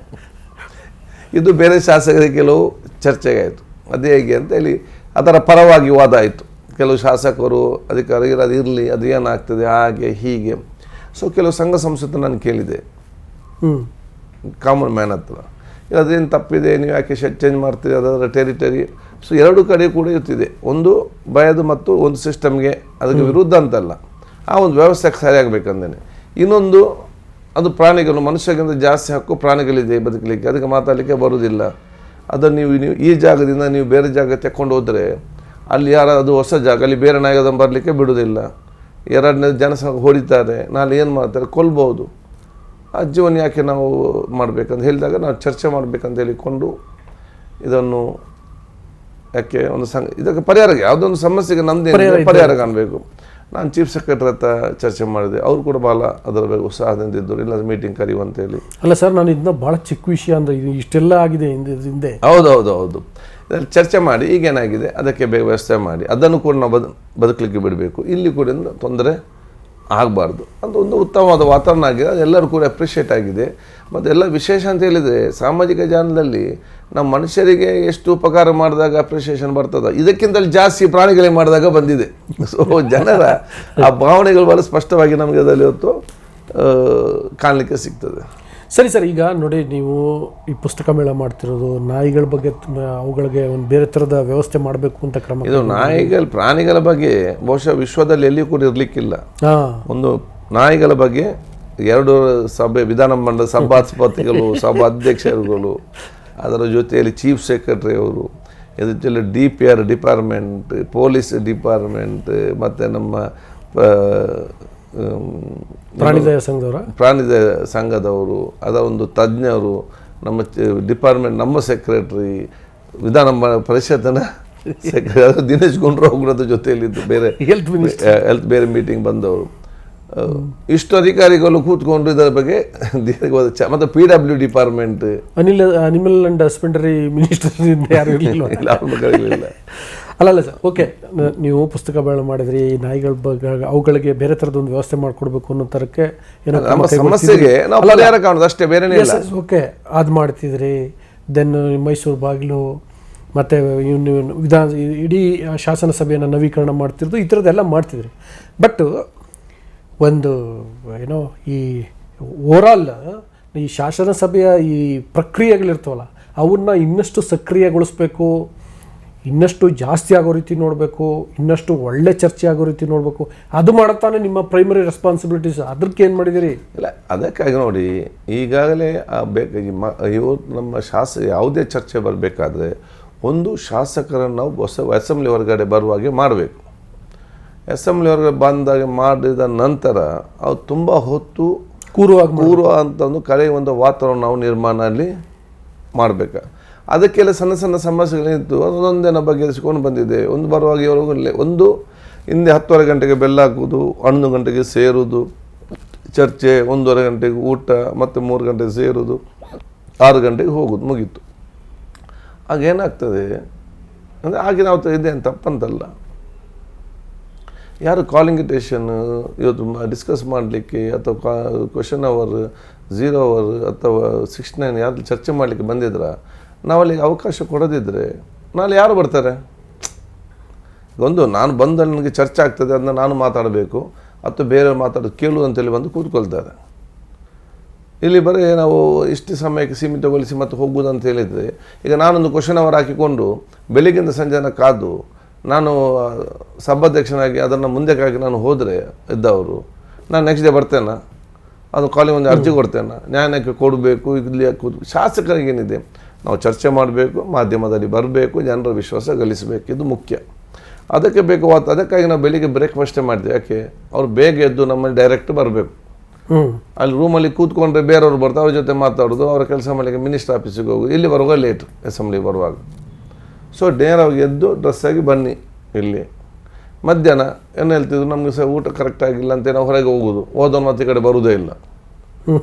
[SPEAKER 1] ಇದು ಬೇರೆ ಶಾಸಕರಿಗೆ ಕೆಲವು ಚರ್ಚೆಗೆ ಆಯಿತು. ಅದೇ ಹೇಗೆ ಅಂತ ಹೇಳಿ ಅದರ ಪರವಾಗಿ ವಾದ ಆಯಿತು. ಕೆಲವು ಶಾಸಕರು ಅಧಿಕಾರಿಗಳು ಅದು ಇರಲಿ, ಅದು ಏನಾಗ್ತದೆ ಹಾಗೆ ಹೀಗೆ. ಸೊ ಕೆಲವು ಸಂಘ ಸಂಸ್ಥೆ ನಾನು ಕೇಳಿದೆ ಕಾಮನ್ ಮ್ಯಾನ್ ಹತ್ರ, ಅದೇನು ತಪ್ಪಿದೆ, ನೀವು ಯಾಕೆ ಚೇಂಜ್ ಮಾಡ್ತೀರಿ, ಅದರ ಟೆರಿಟರಿ. ಸೊ 2 ಕಡೆ ಕೂಡ ಇರ್ತಿದೆ. ಒಂದು ಭಯದ ಮತ್ತು ಒಂದು ಸಿಸ್ಟಮ್ಗೆ ಅದಕ್ಕೆ ವಿರುದ್ಧ ಅಂತಲ್ಲ, ಆ ಒಂದು ವ್ಯವಸ್ಥೆಗೆ ಸರಿಯಾಗಬೇಕಂದೇನೆ. ಇನ್ನೊಂದು ಅದು ಪ್ರಾಣಿಗಳು, ಮನುಷ್ಯಗಿಂತ ಜಾಸ್ತಿ ಹಕ್ಕು ಪ್ರಾಣಿಗಳಿದೆ ಬದುಕಲಿಕ್ಕೆ, ಅದಕ್ಕೆ ಮಾತಾಡಲಿಕ್ಕೆ ಬರುವುದಿಲ್ಲ. ಅದನ್ನು ನೀವು ಈ ಜಾಗದಿಂದ ನೀವು ಬೇರೆ ಜಾಗ ತೆಕ್ಕೊಂಡು ಹೋದರೆ ಅಲ್ಲಿ ಅದು ಹೊಸ ಜಾಗ, ಅಲ್ಲಿ ಬೇರೆ ನಾಯಿಗೆ ಅದನ್ನು ಬರಲಿಕ್ಕೆ ಬಿಡೋದಿಲ್ಲ. 2ನೇ ಜನಸಂಖ್ಯೆ ಹೊಡಿತಾರೆ, ನಾಳೆ ಏನು ಮಾಡ್ತಾರೆ, ಕೊಲ್ಬೋದು. ಆ ಜೀವನ ಯಾಕೆ ನಾವು ಮಾಡಬೇಕಂತ ಹೇಳಿದಾಗ ನಾವು ಚರ್ಚೆ ಮಾಡಬೇಕಂತ ಹೇಳಿಕೊಂಡು ಇದನ್ನು ಯಾಕೆ ಒಂದು ಇದಕ್ಕೆ ಪರಿಹಾರ, ಯಾವುದೊಂದು ಸಮಸ್ಯೆಗೆ ನಮ್ಮದೇ ಪರಿಹಾರ ಕಾಣಬೇಕು. ನಾನು ಚೀಫ್ ಸೆಕ್ರೆಟರಿ ಹತ್ರ ಚರ್ಚೆ ಮಾಡಿದೆ, ಅವರು ಕೂಡ ಭಾಳ ಅದರ ಬಗ್ಗೆ ಉತ್ಸಾಹದಿಂದ ಇದ್ದರು, ಇಲ್ಲ ಮೀಟಿಂಗ್ ಕರೆಯುವಂತೇಳಿ.
[SPEAKER 2] ಅಲ್ಲ ಸರ್, ನಾನು ಇದನ್ನ ಭಾಳ ಚಿಕ್ಕ ವಿಷಯ ಅಂದರೆ ಇಷ್ಟೆಲ್ಲ ಆಗಿದೆ ಹಿಂದೆ.
[SPEAKER 1] ಹೌದು ಇದರಲ್ಲಿ ಚರ್ಚೆ ಮಾಡಿ ಈಗೇನಾಗಿದೆ ಅದಕ್ಕೆ ವ್ಯವಸ್ಥೆ ಮಾಡಿ ಅದನ್ನು ಕೂಡ ನಾವು ಬದುಕಲಿಕ್ಕೆ ಬಿಡಬೇಕು. ಇಲ್ಲಿ ಕೂಡ ತೊಂದರೆ ಆಗಬಾರ್ದು ಅಂತ ಒಂದು ಉತ್ತಮವಾದ ವಾತಾವರಣ ಆಗಿದೆ. ಅದೆಲ್ಲರೂ ಕೂಡ ಅಪ್ರಿಷಿಯೇಟ್ ಆಗಿದೆ. ಮತ್ತು ಎಲ್ಲ ವಿಶೇಷ ಅಂತ ಹೇಳಿದರೆ ಸಾಮಾಜಿಕ ಜಾಲದಲ್ಲಿ ನಮ್ಮ ಮನುಷ್ಯರಿಗೆ ಎಷ್ಟು ಉಪಕಾರ ಮಾಡಿದಾಗ ಅಪ್ರಿಷಿಯೇಷನ್ ಬರ್ತದೆ, ಇದಕ್ಕಿಂತಲೂ ಜಾಸ್ತಿ ಪ್ರಾಣಿಗಳಿಗೆ ಮಾಡಿದಾಗ ಬಂದಿದೆ. ಸೊ ಜನರ ಆ ಭಾವನೆಗಳು ಭಾಳ ಸ್ಪಷ್ಟವಾಗಿ ನಮಗೆ ಅದರಲ್ಲಿ ಇವತ್ತು ಕಾಣಲಿಕ್ಕೆ ಸಿಗ್ತದೆ.
[SPEAKER 2] ಸರಿ ಸರ್, ಈಗ ನೋಡಿ ನೀವು ಈ ಪುಸ್ತಕ ಮೇಳ ಮಾಡ್ತಿರೋದು ನಾಯಿಗಳ ಬಗ್ಗೆ, ಅವುಗಳಿಗೆ ಒಂದು ಬೇರೆ ಥರದ ವ್ಯವಸ್ಥೆ ಮಾಡಬೇಕು ಅಂತ ಕ್ರಮ.
[SPEAKER 1] ಇದು ಪ್ರಾಣಿಗಳ ಬಗ್ಗೆ ಬಹುಶಃ ವಿಶ್ವದಲ್ಲಿ ಎಲ್ಲಿಯೂ ಕೂಡ ಇರಲಿಕ್ಕಿಲ್ಲ. ಒಂದು ನಾಯಿಗಳ ಬಗ್ಗೆ 2 ಸಭೆ, ವಿಧಾನ ಮಂಡಲ ಸಭಾಧಿಪತಿಗಳು, ಸಭಾಧ್ಯಕ್ಷರುಗಳು, ಅದರ ಜೊತೆಯಲ್ಲಿ ಚೀಫ್ ಸೆಕ್ರೆಟರಿ ಅವರು, ಇದ್ರ ಜೊತೆ DPR ಡಿಪಾರ್ಟ್ಮೆಂಟ್, ಪೊಲೀಸ್ ಡಿಪಾರ್ಟ್ಮೆಂಟ್, ಮತ್ತು ನಮ್ಮ ಪ್ರಾಣಿದಯ ಸಂಘದವರು, ಅದರ ಒಂದು ತಜ್ಞರು, ನಮ್ಮ ಡಿಪಾರ್ಟ್ಮೆಂಟ್, ನಮ್ಮ ಸೆಕ್ರೆಟರಿ, ವಿಧಾನ ಪರಿಷತ್ತಿನ ಸೆಕ್ರೆಟರಿ ದಿನೇಶ್ ಗುಂಡೂರಾವ್ರ ಜೊತೆಯಲ್ಲಿದ್ದು ಬೇರೆ ಹೆಲ್ತ್ ಬೇರೆ ಮೀಟಿಂಗ್ ಬಂದವರು, ಇಷ್ಟು ಅಧಿಕಾರಿಗಳು ಕೂತ್ಕೊಂಡು ಇದರ ಬಗ್ಗೆ ಮತ್ತು PW department,
[SPEAKER 2] animal and husbandry minister ಯಾರು ಇರಲಿಲ್ಲ. ಅಲ್ಲ ಸರ್, ಓಕೆ, ನೀವು ಪುಸ್ತಕ ಮೇಳ ಮಾಡಿದ್ರಿ, ನಾಯಿಗಳ ಬಗ್ಗೆ ಅವುಗಳಿಗೆ ಬೇರೆ ಥರದ ಒಂದು ವ್ಯವಸ್ಥೆ ಮಾಡಿಕೊಡ್ಬೇಕು ಅನ್ನೋ ಥರಕ್ಕೆ
[SPEAKER 1] ಏನೋ ಸಮಸ್ಯೆಗೆ ನಾವು ಪರಿಹಾರ ಕಾಣೋದು ಅಷ್ಟೇ, ಬೇರೆನೇ ಇಲ್ಲ.
[SPEAKER 2] ಓಕೆ, ಅದು ಮಾಡ್ತಿದ್ರಿ. ದೆನ್ ಮೈಸೂರು ಬಾಗಿಲು ಮತ್ತು ಇಡೀ ಶಾಸನ ಸಭೆಯನ್ನು ನವೀಕರಣ ಮಾಡ್ತಿರೋದು, ಈ ಥರದ್ದೆಲ್ಲ ಮಾಡ್ತಿದ್ರಿ. ಬಟ್ ಒಂದು ಏನೋ ಈ ಓವರಾಲ್ ಈ ಶಾಸನ ಸಭೆಯ ಈ ಪ್ರಕ್ರಿಯೆಗಳಿರ್ತವಲ್ಲ ಅವನ್ನ ಇನ್ನಷ್ಟು ಸಕ್ರಿಯಗೊಳಿಸ್ಬೇಕು, ಇನ್ನಷ್ಟು ಜಾಸ್ತಿ ಆಗೋ ರೀತಿ ನೋಡಬೇಕು, ಇನ್ನಷ್ಟು ಒಳ್ಳೆ ಚರ್ಚೆ ಆಗೋ ರೀತಿ ನೋಡಬೇಕು. ಅದು ಮಾಡುತ್ತಾನೆ ನಿಮ್ಮ ಪ್ರೈಮರಿ ರೆಸ್ಪಾನ್ಸಿಬಿಲಿಟೀಸ್. ಅದಕ್ಕೆ ಏನು ಮಾಡಿದಿರಿ?
[SPEAKER 1] ಇಲ್ಲ, ಅದಕ್ಕಾಗಿ ನೋಡಿ, ಈಗಾಗಲೇ ಇವರು ನಮ್ಮ ಯಾವುದೇ ಚರ್ಚೆ ಬರಬೇಕಾದ್ರೆ ಒಂದು ಶಾಸಕರನ್ನು ನಾವು ಅಸೆಂಬ್ಲಿ ಹೊರಗಡೆ ಬರುವಾಗೆ ಮಾಡಬೇಕು. ಅಸೆಂಬ್ಲಿ ಹೊರಗಡೆ ಬಂದಾಗ ಮಾಡಿದ ನಂತರ ಅವ್ರು ತುಂಬ ಹೊತ್ತು ಕೂರುವ ಅಂತ ಒಂದು ಒಂದು ವಾತಾವರಣ ನಾವು ನಿರ್ಮಾಣ ಅಲ್ಲಿ ಮಾಡಬೇಕು. ಅದಕ್ಕೆಲ್ಲ ಸಣ್ಣ ಸಣ್ಣ ಸಮಸ್ಯೆಗಳಿತ್ತು, ಅದೊಂದೇನೋ ಬಗೆಹರಿಸಿಕೊಂಡು ಬಂದಿದೆ. ಒಂದು ಬರುವಾಗ ಇವರು ಒಂದು ಹಿಂದೆ 10:30 ಗಂಟೆಗೆ ಬೆಲ್ಲ ಹಾಕುವುದು, 11 ಗಂಟೆಗೆ ಸೇರುವುದು, ಚರ್ಚೆ 1:30 ಗಂಟೆಗೆ ಊಟ, ಮತ್ತು 3 ಗಂಟೆಗೆ ಸೇರುವುದು, 6 ಗಂಟೆಗೆ ಹೋಗೋದು, ಮುಗೀತು. ಆಗೇನಾಗ್ತದೆ ಅಂದರೆ ಹಾಗೆ ನಾವು ಇದೇನು ತಪ್ಪಂತಲ್ಲ. ಯಾರು ಕಾಲಿಂಗಿಟೇಷನ್ ಇವತ್ತು ಡಿಸ್ಕಸ್ ಮಾಡಲಿಕ್ಕೆ ಅಥವಾ ಕ್ವೆಶನ್ ಅವರ್ 0 ಅವರ್ ಅಥವಾ 6-9 ಯಾರು ಚರ್ಚೆ ಮಾಡಲಿಕ್ಕೆ ಬಂದಿದ್ರ, ನಾವಲ್ಲಿ ಅವಕಾಶ ಕೊಡೋದಿದ್ದರೆ ನಾಳೆ ಯಾರು ಬರ್ತಾರೆ? ಒಂದು ನಾನು ಬಂದು ನನಗೆ ಚರ್ಚೆ ಆಗ್ತದೆ ಅದನ್ನ ನಾನು ಮಾತಾಡಬೇಕು ಅಥವಾ ಬೇರೆಯವ್ರು ಮಾತಾಡೋದು ಕೇಳು ಅಂತೇಳಿ ಬಂದು ಕೂತ್ಕೊಳ್ತಾರೆ. ಇಲ್ಲಿ ಬರೀ ನಾವು ಇಷ್ಟು ಸಮಯಕ್ಕೆ ಸೀಮಿತಗೊಳಿಸಿ ಮತ್ತು ಹೋಗುವುದು ಅಂತ ಹೇಳಿದರೆ, ಈಗ ನಾನೊಂದು ಕ್ವೆಶನ್ ಅವರ್ ಹಾಕಿಕೊಂಡು ಬೆಳಿಗ್ಗಿಂದ ಸಂಜೆನ ಕಾದು ನಾನು ಸಭಾಧ್ಯಕ್ಷನಾಗಿ ಅದನ್ನು ಮುಂದಕ್ಕಾಗಿ ನಾನು ಹೋದರೆ ಇದ್ದವರು, ನಾನು ನೆಕ್ಸ್ಟ್ ಡೇ ಬರ್ತೇನೆ, ಅದು ಕಾಲಿಗೆ ಒಂದು ಅರ್ಜಿ ಕೊಡ್ತೇನೆ, ನ್ಯಾಯಕ್ಕೆ ಕೊಡಬೇಕು. ಇಲ್ಲಿ ಶಾಸಕರಿಗೇನಿದೆ, ನಾವು ಚರ್ಚೆ ಮಾಡಬೇಕು, ಮಾಧ್ಯಮದಲ್ಲಿ ಬರಬೇಕು, ಜನರ ವಿಶ್ವಾಸ ಗಳಿಸಬೇಕು, ಇದು ಮುಖ್ಯ. ಅದಕ್ಕೆ ಬೇಕು. ಅದಕ್ಕಾಗಿ ನಾವು ಬೆಳಿಗ್ಗೆ ಬ್ರೇಕ್ಫಾಸ್ಟೇ ಮಾಡ್ತೀವಿ. ಯಾಕೆ? ಅವ್ರು ಬೇಗ ಎದ್ದು ನಮ್ಮಲ್ಲಿ ಡೈರೆಕ್ಟ್ ಬರಬೇಕು. ಅಲ್ಲಿ ರೂಮಲ್ಲಿ ಕೂತ್ಕೊಂಡ್ರೆ ಬೇರೆಯವ್ರು ಬರ್ತಾರೆ, ಅವ್ರ ಜೊತೆ ಮಾತಾಡೋದು, ಅವರ ಕೆಲಸ ಮಾಡಲಿಕ್ಕೆ ಮಿನಿಸ್ಟರ್ ಆಫೀಸಿಗೆ ಹೋಗೋದು, ಇಲ್ಲಿ ಬರುವಾಗ ಲೇಟು ಅಸೆಂಬ್ಲಿಗೆ ಬರುವಾಗ. ಸೊ ನೇರವಾಗಿ ಎದ್ದು ಡ್ರೆಸ್ಸಾಗಿ ಬನ್ನಿ. ಇಲ್ಲಿ ಮಧ್ಯಾಹ್ನ ಏನು ಹೇಳ್ತಿದ್ರು, ನಮಗೆ ಸಹ ಊಟ ಕರೆಕ್ಟ್ ಆಗಿಲ್ಲ ಅಂತ ನಾವು ಹೊರಗೆ ಹೋಗೋದು, ಹೋದವ್ರು ಮತ್ತೆ ಈ ಕಡೆ ಬರೋದೇ ಇಲ್ಲ.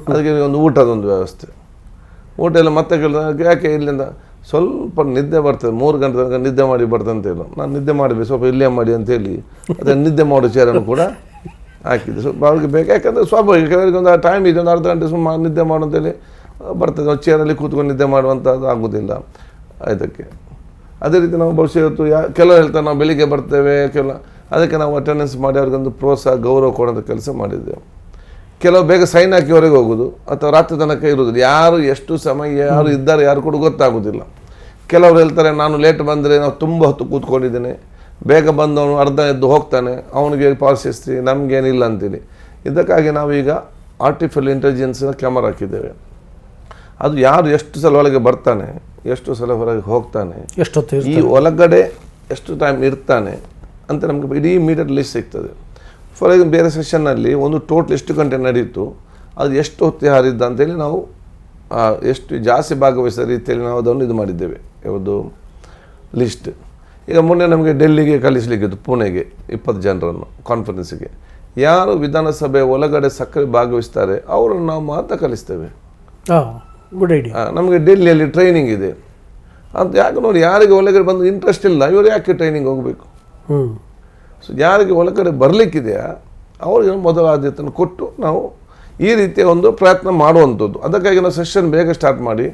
[SPEAKER 1] ಅದಕ್ಕೆ ಒಂದು ಊಟದೊಂದು ವ್ಯವಸ್ಥೆ. ಊಟ ಎಲ್ಲ ಮತ್ತೆ ಕೇಳಿದಾಗ ಯಾಕೆ ಇಲ್ಲಿಂದ ಸ್ವಲ್ಪ ನಿದ್ದೆ ಬರ್ತದೆ, 3 ಗಂಟೆ ತನಕ ನಿದ್ದೆ ಮಾಡಿ ಬರ್ತಂತೇನು, ನಾನು ನಿದ್ದೆ ಮಾಡಬೇಕು ಸ್ವಲ್ಪ ಇಲ್ಲೇ ಮಾಡಿ ಅಂತೇಳಿ ಅದನ್ನು ನಿದ್ದೆ ಮಾಡೋ ಚೇರನ್ನು ಕೂಡ ಹಾಕಿದ್ದೆ. ಸ್ವಲ್ಪ ಅವ್ರಿಗೆ ಬೇಕು, ಯಾಕಂದರೆ ಸ್ವಾಭಾವಿಕ ಕೆಲವರಿಗೆ ಒಂದು ಟೈಮ್ ಇದೆ, ಒಂದು ಅರ್ಧ ಗಂಟೆ ಸುಮ್ಮನೆ ನಿದ್ದೆ ಮಾಡು ಅಂತೇಳಿ ಬರ್ತದೆ. ನಾವು ಚೇರಲ್ಲಿ ಕೂತ್ಕೊಂಡು ನಿದ್ದೆ ಮಾಡುವಂಥದ್ದು ಆಗೋದಿಲ್ಲ ಇದಕ್ಕೆ. ಅದೇ ರೀತಿ ನಾವು ಬಹುಶಃ ಇವತ್ತು ಕೆಲವರು ಹೇಳ್ತಾರೆ ನಾವು ಬೆಳಿಗ್ಗೆ ಬರ್ತೇವೆ, ಅದಕ್ಕೆ ನಾವು ಅಟೆಂಡೆನ್ಸ್ ಮಾಡಿ ಅವ್ರಿಗೊಂದು ಪ್ರೋತ್ಸಾಹ ಗೌರವ ಕೊಡೋಂಥ ಕೆಲಸ ಮಾಡಿದ್ದೆವು. ಕೆಲವು ಬೇಗ ಸೈನ್ ಹಾಕಿ ಹೊರಗೆ ಹೋಗೋದು ಅಥವಾ ರಾತ್ರಿ ತನಕ ಇರೋದಿಲ್ಲ, ಯಾರು ಎಷ್ಟು ಸಮಯ ಯಾರು ಇದ್ದಾರೆ ಯಾರು ಕೂಡ ಗೊತ್ತಾಗೋದಿಲ್ಲ. ಕೆಲವರು ಹೇಳ್ತಾರೆ ನಾನು ಲೇಟ್ ಬಂದರೆ ನಾವು ತುಂಬ ಹೊತ್ತು ಕೂತ್ಕೊಂಡಿದ್ದೇನೆ, ಬೇಗ ಬಂದವನು ಅರ್ಧ ಎದ್ದು ಹೋಗ್ತಾನೆ, ಅವನಿಗೆ ಪಾಲಿಸಿಸ್ತೀವಿ, ನಮಗೇನಿಲ್ಲ ಅಂತೇಳಿ. ಇದಕ್ಕಾಗಿ ನಾವೀಗ ಆರ್ಟಿಫಿಷಿಯಲ್ ಇಂಟೆಲಿಜೆನ್ಸ್ನ ಕ್ಯಾಮರಾ ಹಾಕಿದ್ದೇವೆ. ಅದು ಯಾರು ಎಷ್ಟು ಸಲ ಒಳಗೆ ಬರ್ತಾನೆ, ಎಷ್ಟು ಸಲ ಹೊರಗೆ ಹೋಗ್ತಾನೆ,
[SPEAKER 2] ಎಷ್ಟೊತ್ತು
[SPEAKER 1] ಈ ಒಳಗಡೆ ಎಷ್ಟು ಟೈಮ್ ಇರ್ತಾನೆ ಅಂತ ನಮಗೆ ಇಡೀ ಇಮಿಡಿಯೇಟ್ ಲಿಸ್ಟ್ ಸಿಗ್ತದೆ. ಫಾರ್ ಎಕ್ಸಾಂಪಲ್ ಬೇರೆ ಸೆಷನ್ನಲ್ಲಿ ಒಂದು ಟೋಟಲ್ ಎಷ್ಟು ಗಂಟೆ ನಡೀತು, ಅದು ಎಷ್ಟು ಹೊತ್ತು ಹಾರಿದ್ದ ಅಂತೇಳಿ ನಾವು ಎಷ್ಟು ಜಾಸ್ತಿ ಭಾಗವಹಿಸಿದ ರೀತಿಯಲ್ಲಿ ನಾವು ಅದನ್ನು ಇದು ಮಾಡಿದ್ದೇವೆ, ಯಾವುದು ಲಿಸ್ಟ್. ಈಗ ಮೊನ್ನೆ ನಮಗೆ ಡೆಲ್ಲಿಗೆ ಕಳಿಸ್ಲಿಕ್ಕಿತ್ತು, ಪುಣೆಗೆ 20 ಜನರನ್ನು ಕಾನ್ಫರೆನ್ಸಿಗೆ. ಯಾರು ವಿಧಾನಸಭೆ ಒಳಗಡೆ ಸಕ್ರಿಯ ಭಾಗವಹಿಸ್ತಾರೆ ಅವರನ್ನು ನಾವು ಮಾತ್ರ ಕಲಿಸ್ತೇವೆ.
[SPEAKER 2] Good idea.
[SPEAKER 1] ನಮಗೆ ಡೆಲ್ಲಿಯಲ್ಲಿ ಟ್ರೈನಿಂಗ್ ಇದೆ ಅಂತ ಯಾಕೆ ನೋಡಿ, ಯಾರಿಗೆ ಒಳಗಡೆ ಬಂದು ಇಂಟ್ರೆಸ್ಟ್ ಇಲ್ಲ ಇವರು ಯಾಕೆ ಟ್ರೈನಿಂಗ್ ಹೋಗಬೇಕು. ಸೊ ಯಾರಿಗೆ ಒಳಗಡೆ ಬರಲಿಕ್ಕಿದೆಯಾ ಅವ್ರಿಗೆ ಮೊದಲ ಆದ್ಯತೆಯನ್ನು ಕೊಟ್ಟು ನಾವು ಈ ರೀತಿಯ ಒಂದು ಪ್ರಯತ್ನ ಮಾಡುವಂಥದ್ದು. ಅದಕ್ಕಾಗಿ ನಾವು ಸೆಷನ್ ಬೇಗ ಸ್ಟಾರ್ಟ್ ಮಾಡಿ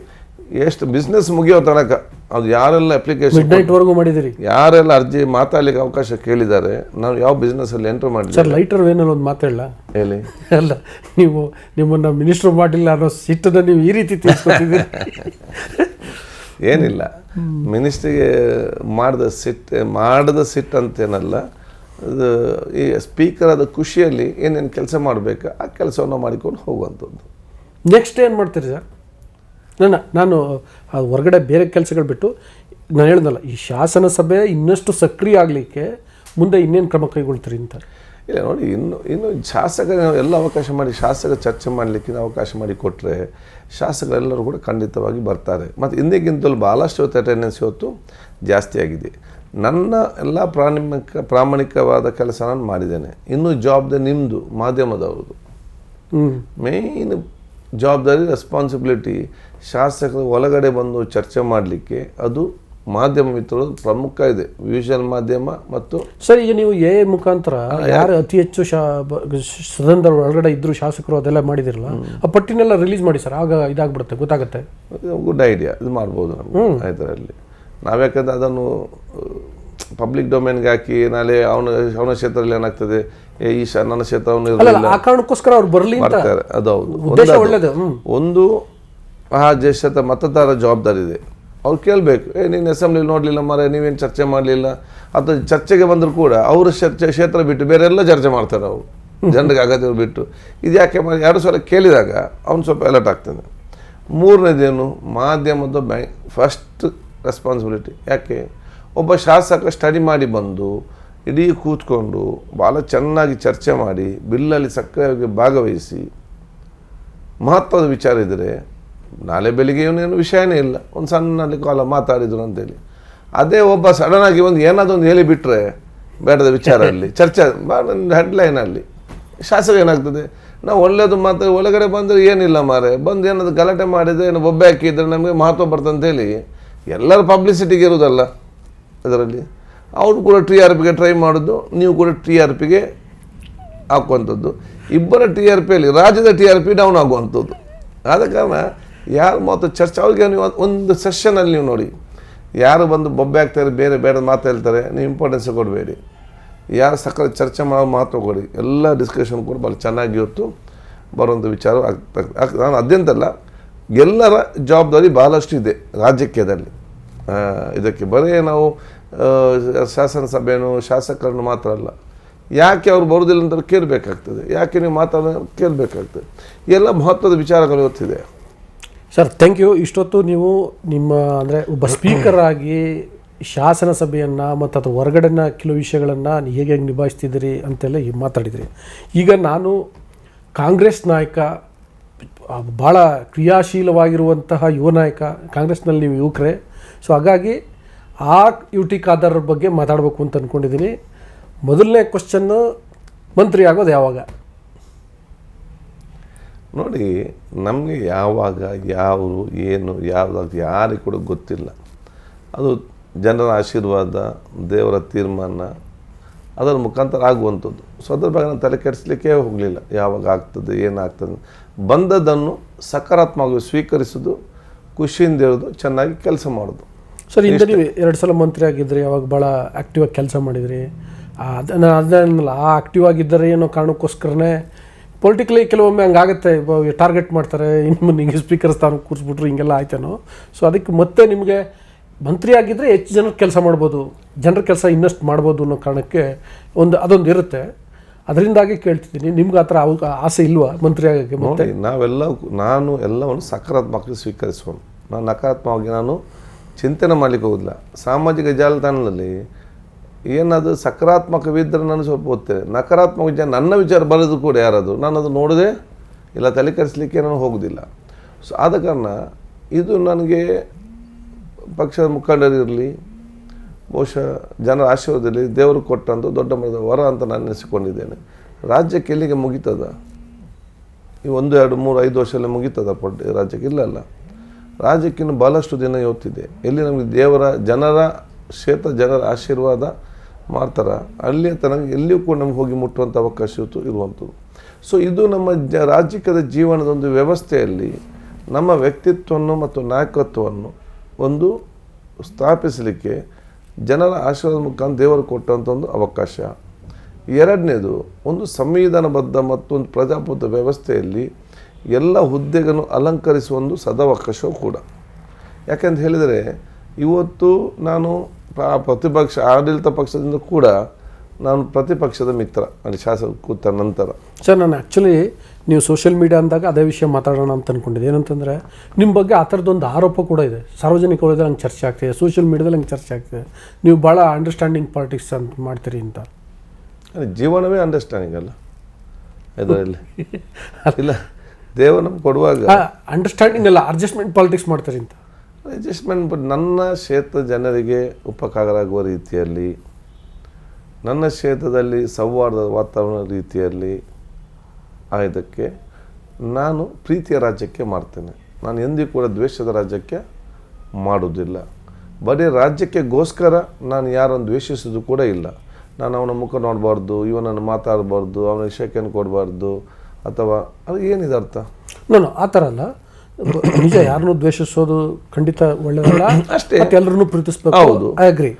[SPEAKER 1] ಎಷ್ಟು ಬಿಸ್ನೆಸ್ ಮುಗಿಯೋ ತನಕ ಅದು ಯಾರೆಲ್ಲ ಅಪ್ಲಿಕೇಶನ್
[SPEAKER 2] ವರೆಗೂ ಮಾಡಿದಿರಿ,
[SPEAKER 1] ಯಾರೆಲ್ಲ ಅರ್ಜಿ ಮಾತಾಡ್ಲಿಕ್ಕೆ ಅವಕಾಶ ಕೇಳಿದ್ದಾರೆ, ನಾವು ಯಾವ ಬಿಸ್ನೆಸ್ಸಲ್ಲಿ ಎಂಟ್ರ್ ಮಾಡಿದ್ದೀವಿ.
[SPEAKER 2] ಸರ್ ಲೈಟರ್ ವೇನಲ್ಲಿ ಒಂದು ಮಾತಾಡಲ್ಲ
[SPEAKER 1] ಹೇಳಿ.
[SPEAKER 2] ಅಲ್ಲ, ನೀವು ನಿಮ್ಮನ್ನು ಮಿನಿಸ್ಟ್ರು ಮಾಡಿಲ್ಲ ಅನ್ನೋ ಸಿಟ್ಟನ್ನು ನೀವು ಈ ರೀತಿ ತಿಳಿಸ್ಕೊತಿದ್ದೀರಿ.
[SPEAKER 1] ಏನಿಲ್ಲ, ಮಿನಿಸ್ಟ್ರಿಗೆ ಮಾಡದ ಸಿಟ್ಟು ಅಂತೇನಲ್ಲ, ಅದು ಈ ಸ್ಪೀಕರ್ ಆದ ಖುಷಿಯಲ್ಲಿ ಏನೇನು ಕೆಲಸ ಮಾಡಬೇಕು ಆ ಕೆಲಸವನ್ನು ಮಾಡಿಕೊಂಡು ಹೋಗುವಂಥದ್ದು.
[SPEAKER 2] ನೆಕ್ಸ್ಟ್ ಏನು ಮಾಡ್ತೀರಿ ಸರ್? ನಾನು ಅದು ಹೊರಗಡೆ ಬೇರೆ ಕೆಲಸಗಳು ಬಿಟ್ಟು ನಾನು ಹೇಳಿದ್ನಲ್ಲ, ಈ ಶಾಸನ ಸಭೆ ಇನ್ನಷ್ಟು ಸಕ್ರಿಯ ಆಗಲಿಕ್ಕೆ ಮುಂದೆ ಇನ್ನೇನು ಕ್ರಮ ಕೈಗೊಳ್ತೀರಿ ಅಂತ.
[SPEAKER 1] ಇಲ್ಲ ನೋಡಿ, ಇನ್ನು ಶಾಸಕರು ಎಲ್ಲ ಅವಕಾಶ ಮಾಡಿ ಶಾಸಕ ಚರ್ಚೆ ಮಾಡಲಿಕ್ಕೆ ಅವಕಾಶ ಮಾಡಿ ಕೊಟ್ಟರೆ ಶಾಸಕರೆಲ್ಲರೂ ಕೂಡ ಖಂಡಿತವಾಗಿ ಬರ್ತಾರೆ. ಮತ್ತು ಹಿಂದೆಗಿಂತಲೂ ಭಾಳಷ್ಟು ಇವತ್ತು ಅಟೆಂಡೆನ್ಸ್ ಇವತ್ತು ಜಾಸ್ತಿ ಆಗಿದೆ. ನನ್ನ ಎಲ್ಲ ಪ್ರಾಮಾಣಿಕವಾದ ಕೆಲಸ ನಾನು ಮಾಡಿದ್ದೇನೆ. ಇನ್ನೂ ಜವಾಬ್ದಾರಿ ನಿಮ್ಮದು, ಮಾಧ್ಯಮದವ್ರದ್ದು. ಮೇಯ್ನ್ ಜವಾಬ್ದಾರಿ, ರೆಸ್ಪಾನ್ಸಿಬಿಲಿಟಿ ಶಾಸಕರು ಒಳಗಡೆ ಬಂದು ಚರ್ಚೆ ಮಾಡಲಿಕ್ಕೆ ಅದು ಮಾಧ್ಯಮ ಮಿತ್ರರು ಪ್ರಮುಖ ಇದೆ, ವಿಷುವಲ್ ಮಾಧ್ಯಮ. ಮತ್ತು
[SPEAKER 2] ಸರ್ ಈಗ ನೀವು ಮುಖಾಂತರ ಯಾರು ಅತಿ ಹೆಚ್ಚು ಸದನದ ಒಳಗಡೆ ಇದ್ರು ಶಾಸಕರು ಅದೆಲ್ಲ ಮಾಡಿದಿರಲ್ಲ, ಆ ಪಟ್ಟಿನೆಲ್ಲ ರಿಲೀಸ್ ಮಾಡಿ ಸರ್, ಆಗ ಇದಾಗ್ಬಿಡುತ್ತೆ, ಗೊತ್ತಾಗುತ್ತೆ.
[SPEAKER 1] ಗುಡ್ ಐಡಿಯಾ, ಇದು ಮಾಡ್ಬೋದು ನಮ್ಗೆ ಇದರಲ್ಲಿ. ನಾವ್ಯಾಕಂದ್ರೆ ಅದನ್ನು ಪಬ್ಲಿಕ್ ಡೊಮೇನ್ಗೆ ಹಾಕಿ ನಾಳೆ ಅವನ ಕ್ಷೇತ್ರದಲ್ಲಿ ಏನಾಗ್ತದೆ, ಈ ನನ್ನ ಕ್ಷೇತ್ರವನ್ನು
[SPEAKER 2] ಆ ಕಾರಣಕ್ಕೋಸ್ಕರ ಅವ್ರು ಬರಲಿ
[SPEAKER 1] ಮಾಡ್ತಾರೆ. ಅದು
[SPEAKER 2] ಉದ್ದೇಶ ಒಳ್ಳೇದು.
[SPEAKER 1] ಒಂದು ಆ ದೇಶದ ಮತದಾರ ಜವಾಬ್ದಾರಿ ಇದೆ, ಅವ್ರು ಕೇಳಬೇಕು, ನೀನು ಅಸೆಂಬ್ಲಿ ನೋಡಲಿಲ್ಲ ಮಾರೆ, ನೀವೇನು ಚರ್ಚೆ ಮಾಡಲಿಲ್ಲ. ಅಥವಾ ಚರ್ಚೆಗೆ ಬಂದರೂ ಕೂಡ ಅವರು ಕ್ಷೇತ್ರ ಬಿಟ್ಟು ಬೇರೆ ಎಲ್ಲ ಚರ್ಚೆ ಮಾಡ್ತಾರೆ, ಅವರು ಜನರಿಗೆ ಅಗತ್ಯ ಬಿಟ್ಟು. ಇದು ಯಾಕೆ 2 ಸಲ ಕೇಳಿದಾಗ ಅವ್ನು ಸ್ವಲ್ಪ ಅಲರ್ಟ್ ಆಗ್ತಾನೆ. ಮೂರನೇದೇನು, ಮಾಧ್ಯಮದ ಫಸ್ಟ್ ರೆಸ್ಪಾನ್ಸಿಬಿಲಿಟಿ. ಯಾಕೆ ಒಬ್ಬ ಶಾಸಕ ಸ್ಟಡಿ ಮಾಡಿ ಬಂದು ಇಡೀ ಕೂತ್ಕೊಂಡು ಭಾಳ ಚೆನ್ನಾಗಿ ಚರ್ಚೆ ಮಾಡಿ ಬಿಲ್ಲಲ್ಲಿ ಸಕ್ರಿಯವಾಗಿ ಭಾಗವಹಿಸಿ ಮಹತ್ವದ ವಿಚಾರ ಇದ್ದರೆ, ನಾಳೆ ಬೆಳಿಗ್ಗೆ ಇವನೇನು ವಿಷಯನೇ ಇಲ್ಲ, ಒಂದು ಸಣ್ಣಲ್ಲಿ ಕಾಲ ಮಾತಾಡಿದ್ರು ಅಂತೇಳಿ, ಅದೇ ಒಬ್ಬ ಸಡನ್ನಾಗಿ ಒಂದು ಏನಾದರೂ ಒಂದು ಹೇಳಿಬಿಟ್ರೆ ಬೇಡದ ವಿಚಾರಲ್ಲಿ ಚರ್ಚೆ ಹೆಡ್ಲೈನಲ್ಲಿ ಶಾಸಕ ಏನಾಗ್ತದೆ, ನಾವು ಒಳ್ಳೆಯದು ಮಾತ್ರ ಒಳಗಡೆ ಬಂದರೆ ಏನಿಲ್ಲ ಮಾರೆ, ಬಂದು ಏನಾದರೂ ಗಲಾಟೆ ಮಾಡಿದರೆ ಏನು ಬೊಬ್ಬೆ ಹಾಕಿದರೆ ನಮಗೆ ಮಹತ್ವ ಬರ್ತಂತೇಳಿ ಎಲ್ಲರೂ ಪಬ್ಲಿಸಿಟಿಗೆ ಇರೋದಲ್ಲ ಅದರಲ್ಲಿ. ಅವರು ಕೂಡ TRPಗೆ ಟ್ರೈ ಮಾಡೋದು, ನೀವು ಕೂಡ TRPಗೆ ಹಾಕುವಂಥದ್ದು. ಇಬ್ಬರ TRPಯಲ್ಲಿ ರಾಜ್ಯದ TRP ಡೌನ್ ಆಗುವಂಥದ್ದು. ಆದ ಕಾರಣ ಯಾರು ಮಾತು ಚರ್ಚೆ ಅವ್ರಿಗೆ ನೀವು ಒಂದು ಸೆಷನಲ್ಲಿ ನೀವು ನೋಡಿ, ಯಾರು ಬಂದು ಬೊಬ್ಬೆ ಆಗ್ತಾರೆ, ಬೇರೆ ಬೇರೆ ಮಾತು ಹೇಳ್ತಾರೆ, ನೀವು ಇಂಪಾರ್ಟೆನ್ಸ್ ಕೊಡಬೇಡಿ. ಯಾರು ಸಕ್ಕರೆ ಚರ್ಚೆ ಮಾಡೋ ಮಹತ್ವ ಕೊಡಿ. ಎಲ್ಲ ಡಿಸ್ಕಷನ್ ಕೂಡ ಭಾಳ ಚೆನ್ನಾಗಿ ಇವತ್ತು ಬರುವಂಥ ವಿಚಾರ ಆಗ್ತದೆ. ನಾನು ಅದ್ಯಂತಲ್ಲ, ಎಲ್ಲರ ಜವಾಬ್ದಾರಿ ಭಾಳಷ್ಟು ಇದೆ ರಾಜಕೀಯದಲ್ಲಿ. ಇದಕ್ಕೆ ಬರೀ ನಾವು ಶಾಸನ ಸಭೆಯನ್ನು ಶಾಸಕರನ್ನು ಮಾತ್ರ ಅಲ್ಲ, ಯಾಕೆ ಅವ್ರು ಬರೋದಿಲ್ಲ ಅಂತ ಕೇಳಬೇಕಾಗ್ತದೆ, ಯಾಕೆ ನೀವು ಕೇಳಬೇಕಾಗ್ತದೆ. ಎಲ್ಲ ಮಹತ್ವದ ವಿಚಾರಗಳು ಇವತ್ತಿದೆ.
[SPEAKER 2] Sir thank you. ಇಷ್ಟೊತ್ತು ನೀವು ನಿಮ್ಮ ಅಂದರೆ ಒಬ್ಬ ಸ್ಪೀಕರ್ ಆಗಿ ಶಾಸನ ಸಭೆಯನ್ನು ಮತ್ತು ಅದು ಹೊರಗಡೆನ ಕೆಲವು ವಿಷಯಗಳನ್ನು ಹೇಗೆ ನಿಭಾಯಿಸ್ತಿದ್ದೀರಿ ಅಂತೆಲ್ಲ ಮಾತಾಡಿದ್ರಿ. ಈಗ ನಾನು ಕಾಂಗ್ರೆಸ್ ನಾಯಕ, ಭಾಳ ಕ್ರಿಯಾಶೀಲವಾಗಿರುವಂತಹ ಯುವ ನಾಯಕ, ಕಾಂಗ್ರೆಸ್ನಲ್ಲಿ ನೀವು ಯುವಕರೇ. ಸೊ ಹಾಗಾಗಿ ಆ UT ಖಾದರ್ ಬಗ್ಗೆ ಮಾತಾಡಬೇಕು ಅಂತ ಅಂದ್ಕೊಂಡಿದ್ದೀನಿ. ಮೊದಲನೇ ಕ್ವಶನ್ನು, ಮಂತ್ರಿ ಆಗೋದು ಯಾವಾಗ?
[SPEAKER 1] ನೋಡಿ, ನಮಗೆ ಯಾವಾಗ ಯಾರು ಏನು ಯಾವ್ದಾಗ್ತದೆ ಯಾರಿಗೆ ಕೂಡ ಗೊತ್ತಿಲ್ಲ. ಅದು ಜನರ ಆಶೀರ್ವಾದ, ದೇವರ ತೀರ್ಮಾನ, ಅದರ ಮುಖಾಂತರ ಆಗುವಂಥದ್ದು. ಸೊ ಅದ್ರ ಬಗ್ಗೆ ನಾನು ತಲೆ ಕೆಡಿಸ್ಲಿಕ್ಕೆ ಹೋಗಲಿಲ್ಲ. ಯಾವಾಗ ಆಗ್ತದೆ, ಏನಾಗ್ತದೆ, ಬಂದದ್ದನ್ನು ಸಕಾರಾತ್ಮಕವಾಗಿ ಸ್ವೀಕರಿಸೋದು, ಖುಷಿಯಿಂದ ಇರೋದು, ಚೆನ್ನಾಗಿ ಕೆಲಸ ಮಾಡೋದು.
[SPEAKER 2] ಸರ್, ಹಿಂದೆ ನೀವು 2 ಸಲ ಮಂತ್ರಿ ಆಗಿದ್ರಿ, ಅವಾಗ ಭಾಳ ಆ್ಯಕ್ಟಿವ್ ಆಗಿ ಕೆಲಸ ಮಾಡಿದ್ರಿ. ಅದನ್ನಲ್ಲ, ಆ ಆ್ಯಕ್ಟಿವ್ ಆಗಿದ್ದರೆ ಏನೋ ಕಾರಣಕ್ಕೋಸ್ಕರನೇ ಪೊಲಿಟಿಕಲಿ ಕೆಲವೊಮ್ಮೆ ಹಂಗಾಗುತ್ತೆ, ಟಾರ್ಗೆಟ್ ಮಾಡ್ತಾರೆ, ಇನ್ನು ನಿಮಗೆ ಸ್ಪೀಕರ್ ಸ್ಥಾನ ಕೂರಿಸ್ಬಿಟ್ರು, ಹಿಂಗೆಲ್ಲ ಆಯ್ತೇನೋ. ಸೊ ಅದಕ್ಕೆ ಮತ್ತೆ ನಿಮಗೆ ಮಂತ್ರಿ ಆಗಿದ್ದರೆ ಹೆಚ್ಚು ಜನರ ಕೆಲಸ ಮಾಡ್ಬೋದು, ಜನರ ಕೆಲಸ ಇನ್ನಷ್ಟು ಮಾಡ್ಬೋದು ಅನ್ನೋ ಕಾರಣಕ್ಕೆ ಅದೊಂದು ಇರುತ್ತೆ. ಅದರಿಂದಾಗಿ ಕೇಳ್ತಿದ್ದೀನಿ, ನಿಮ್ಗೆ ಆ ಥರ ಆಸೆ ಇಲ್ವಾ ಮಂತ್ರಿ ಆಗೋಕ್ಕೆ?
[SPEAKER 1] ನೋಡಿ, ನಾನು ಎಲ್ಲವನ್ನು ಸಕಾರಾತ್ಮಕವಾಗಿ ಸ್ವೀಕರಿಸುವನು. ನಾನು ನಕಾರಾತ್ಮಕವಾಗಿ ನಾನು ಚಿಂತನೆ ಮಾಡಲಿಕ್ಕೆ ಹೋಗೋದಿಲ್ಲ. ಸಾಮಾಜಿಕ ಜಾಲತಾಣದಲ್ಲಿ ಏನಾದರೂ ಸಕಾರಾತ್ಮಕವಿದ್ದರೆ ನಾನು ಸ್ವಲ್ಪ ಓದ್ತೇನೆ. ನಕಾರಾತ್ಮಕ ನನ್ನ ವಿಚಾರ ಬರೋದು ಕೂಡ ಯಾರಾದರೂ ನಾನು ಅದು ನೋಡದೆ ಇಲ್ಲ, ತಲೆ ಕೆಡಿಸ್ಲಿಕ್ಕೆ ನಾನು ಹೋಗೋದಿಲ್ಲ. ಸೊ ಆದ ಕಾರಣ ಇದು ನನಗೆ ಪಕ್ಷದ ಮುಖಂಡರಿರಲಿ, ಬಹುಶಃ ಜನರ ಆಶೀರ್ವಾದದಲ್ಲಿ ದೇವರು ಕೊಟ್ಟಂಥ ದೊಡ್ಡ ಮಟ್ಟದ ವರ ಅಂತ ನಾನು ನೆನೆಸಿಕೊಂಡಿದ್ದೇನೆ. ರಾಜ್ಯಕ್ಕೆ ಎಲ್ಲಿಗೆ ಮುಗೀತದ? ಈ 1, 2, 3, 5 ವರ್ಷದಲ್ಲಿ ಮುಗೀತದ ರಾಜ್ಯಕ್ಕೆ? ಇಲ್ಲಲ್ಲ, ರಾಜ್ಯಕ್ಕಿನ್ನು ಭಾಳಷ್ಟು ದಿನ ಇವತ್ತಿದೆ. ಎಲ್ಲಿ ನಮಗೆ ಜನರ ಜನರ ಆಶೀರ್ವಾದ ಮಾಡ್ತಾರೆ, ಅಲ್ಲಿ ತನಗೆ ಎಲ್ಲಿಯೂ ಕೂಡ ನಮ್ಗೆ ಹೋಗಿ ಮುಟ್ಟುವಂಥ ಅವಕಾಶ ಇರುವಂಥದ್ದು. ಸೊ ಇದು ನಮ್ಮ ರಾಜಕೀಯದ ಜೀವನದ ಒಂದು ವ್ಯವಸ್ಥೆಯಲ್ಲಿ ನಮ್ಮ ವ್ಯಕ್ತಿತ್ವವನ್ನು ಮತ್ತು ನಾಯಕತ್ವವನ್ನು ಒಂದು ಸ್ಥಾಪಿಸಲಿಕ್ಕೆ ಜನರ ಆಶೀರ್ವಾದ ಮುಖಾಂತರ ದೇವರು ಕೊಟ್ಟಂಥ ಒಂದು ಅವಕಾಶ. ಎರಡನೇದು, ಒಂದು ಸಂವಿಧಾನಬದ್ಧ ಮತ್ತು ಒಂದು ಪ್ರಜಾಪ್ರಭುತ್ವ ವ್ಯವಸ್ಥೆಯಲ್ಲಿ ಎಲ್ಲ ಹುದ್ದೆಗಳನ್ನು ಅಲಂಕರಿಸುವ ಒಂದು ಸದಾವಕಾಶವೂ ಕೂಡ. ಯಾಕೆಂತ ಹೇಳಿದರೆ, ಇವತ್ತು ನಾನು ಪ್ರತಿಪಕ್ಷ ಆಡಳಿತ ಪಕ್ಷದಿಂದ ಕೂಡ ನಾನು ಪ್ರತಿಪಕ್ಷದ ಮಿತ್ರ ಅಲ್ಲಿ ಶಾಸಕ ಕೂತ ನಂತರ.
[SPEAKER 2] ಸರ್, ನಾನು ಆ್ಯಕ್ಚುಲಿ ನೀವು ಸೋಷಿಯಲ್ ಮೀಡಿಯಾ ಅಂದಾಗ ಅದೇ ವಿಷಯ ಮಾತಾಡೋಣ ಅಂತ ಅಂದ್ಕೊಂಡಿದ್ದೆ. ಏನಂತಂದರೆ ನಿಮ್ಮ ಬಗ್ಗೆ ಆ ಥರದ್ದೊಂದು ಆರೋಪ ಕೂಡ ಇದೆ. ಸಾರ್ವಜನಿಕ ವಲಯದಲ್ಲಿ ಹಂಗೆ ಚರ್ಚೆ ಆಗ್ತಿದೆ, ಸೋಷಿಯಲ್ ಮೀಡಿಯಾದಲ್ಲಿ ಹಂಗೆ ಚರ್ಚೆ ಆಗ್ತಿದೆ, ನೀವು ಭಾಳ ಅಂಡರ್ಸ್ಟ್ಯಾಂಡಿಂಗ್ ಪಾಲಿಟಿಕ್ಸ್ ಅಂತ ಮಾಡ್ತೀರಿ ಅಂತ.
[SPEAKER 1] ಜೀವನವೇ ಅಂಡರ್ಸ್ಟ್ಯಾಂಡಿಂಗ್ ಅಲ್ಲ ಇದರಲ್ಲಿ? ಇಲ್ಲ, ದೇವರು ನಮ್ಗೆ ಕೊಡುವಾಗ
[SPEAKER 2] ಅಂಡರ್ಸ್ಟ್ಯಾಂಡಿಂಗ್ ಅಲ್ಲ, ಅಡ್ಜಸ್ಟ್ಮೆಂಟ್ ಪಾಲಿಟಿಕ್ಸ್ ಮಾಡ್ತಾರೆ ಅಂತ.
[SPEAKER 1] ಅಡ್ಜಸ್ಟ್ಮೆಂಟ್, ಬಟ್ ನನ್ನ ಕ್ಷೇತ್ರ ಜನರಿಗೆ ಉಪಕಾರ ಆಗುವ ರೀತಿಯಲ್ಲಿ, ನನ್ನ ಕ್ಷೇತ್ರದಲ್ಲಿ ಸೌಹಾರ್ದದ ವಾತಾವರಣ ರೀತಿಯಲ್ಲಿ ಇದಕ್ಕೆ ನಾನು ಪ್ರೀತಿಯ ರಾಜ್ಯಕ್ಕೆ ಮಾಡ್ತೇನೆ. ನಾನು ಎಂದಿಗೂ ಕೂಡ ದ್ವೇಷದ ರಾಜ್ಯಕ್ಕೆ ಮಾಡೋದಿಲ್ಲ. ಬರೀ ರಾಜ್ಯಕ್ಕೆಗೋಸ್ಕರ ನಾನು ಯಾರನ್ನು ದ್ವೇಷಿಸೋದು ಕೂಡ ಇಲ್ಲ. ನಾನು ಅವನ ಮುಖ ನೋಡಬಾರ್ದು, ಇವನನ್ನು ಮಾತಾಡಬಾರ್ದು, ಅವನ ವಿಷಯಕ್ಕೆ ಕೊಡಬಾರ್ದು, ಅಥವಾ ಅದು ಏನಿದೆ ಅರ್ಥ? ನಾನು
[SPEAKER 2] ಆ ಥರ ಅಲ್ಲ. ನಿಜ, ಯಾರನ್ನೂ ದ್ವೇಷಿಸೋದು ಖಂಡಿತ ಒಳ್ಳೆಯದಲ್ಲ, ಅಷ್ಟೇ. ಎಲ್ಲರನ್ನೂ ಪ್ರೀತಿಸ್ಬೇಕು. ಹೌದು, ಐ ಅಗ್ರಿ.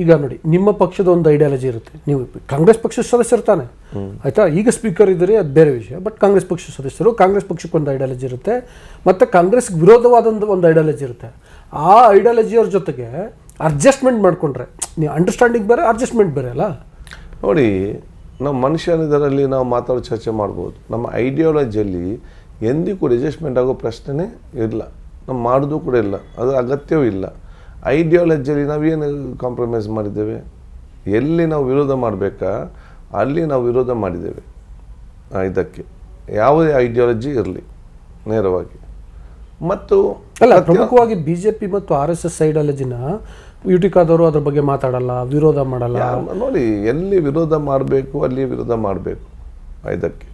[SPEAKER 2] ಈಗ ನೋಡಿ, ನಿಮ್ಮ ಪಕ್ಷದ ಒಂದು ಐಡಿಯಾಲಜಿ ಇರುತ್ತೆ. ನೀವು ಕಾಂಗ್ರೆಸ್ ಪಕ್ಷದ ಸದಸ್ಯರು ತಾನೆ, ಆಯ್ತಾ? ಈಗ ಸ್ಪೀಕರ್ ಇದ್ದೀರಿ, ಅದು ಬೇರೆ ವಿಷಯ. ಬಟ್ ಕಾಂಗ್ರೆಸ್ ಪಕ್ಷದ ಸದಸ್ಯರು, ಕಾಂಗ್ರೆಸ್ ಪಕ್ಷಕ್ಕೆ ಒಂದು ಐಡಿಯಾಲಜಿ ಇರುತ್ತೆ, ಮತ್ತು ಕಾಂಗ್ರೆಸ್ಗೆ ವಿರೋಧವಾದಂಥ ಒಂದು ಐಡಿಯಾಲಜಿ ಇರುತ್ತೆ. ಆ ಐಡಿಯಾಲಜಿಯವ್ರ ಜೊತೆಗೆ ಅಡ್ಜಸ್ಟ್ಮೆಂಟ್ ಮಾಡಿಕೊಂಡ್ರೆ, ನೀವು ಅಂಡರ್ಸ್ಟ್ಯಾಂಡಿಂಗ್ ಬೇರೆ, ಅಡ್ಜಸ್ಟ್ಮೆಂಟ್ ಬೇರೆ ಅಲ್ಲ.
[SPEAKER 1] ನೋಡಿ, ನಮ್ಮ ಮನುಷ್ಯನಿದರಲ್ಲಿ ನಾವು ಮಾತಾಡೋ ಚರ್ಚೆ ಮಾಡ್ಬೋದು. ನಮ್ಮ ಐಡಿಯಾಲಜಿಯಲ್ಲಿ ಎಂದಿಗೂ ಕೂಡ ಅಡ್ಜಸ್ಟ್ಮೆಂಟ್ ಆಗೋ ಪ್ರಶ್ನೆನೇ ಇಲ್ಲ, ನಾವು ಮಾಡೋದು ಕೂಡ ಇಲ್ಲ, ಅದು ಅಗತ್ಯವೂ ಇಲ್ಲ. ಐಡಿಯಾಲಜಿಯಲ್ಲಿ ನಾವೇನು ಕಾಂಪ್ರಮೈಸ್ ಮಾಡಿದ್ದೇವೆ? ಎಲ್ಲಿ ನಾವು ವಿರೋಧ ಮಾಡಬೇಕಾ ಅಲ್ಲಿ ನಾವು ವಿರೋಧ ಮಾಡಿದ್ದೇವೆ. ಇದಕ್ಕೆ ಯಾವುದೇ ಐಡಿಯಾಲಜಿ ಇರಲಿ, ನೇರವಾಗಿ. ಮತ್ತು
[SPEAKER 2] ಅಲ್ಲ, ಪ್ರಮುಖವಾಗಿ BJP ಮತ್ತು RSS ಐಡಿಯಾಲಜಿನ ಯುಟಿಕಾದವರು ಅದ್ರ ಬಗ್ಗೆ ಮಾತಾಡಲ್ಲ, ವಿರೋಧ ಮಾಡಲ್ಲ.
[SPEAKER 1] ನೋಡಿ, ಎಲ್ಲಿ ವಿರೋಧ ಮಾಡಬೇಕು ಅಲ್ಲಿ ವಿರೋಧ ಮಾಡಬೇಕು. ಇದಕ್ಕೆ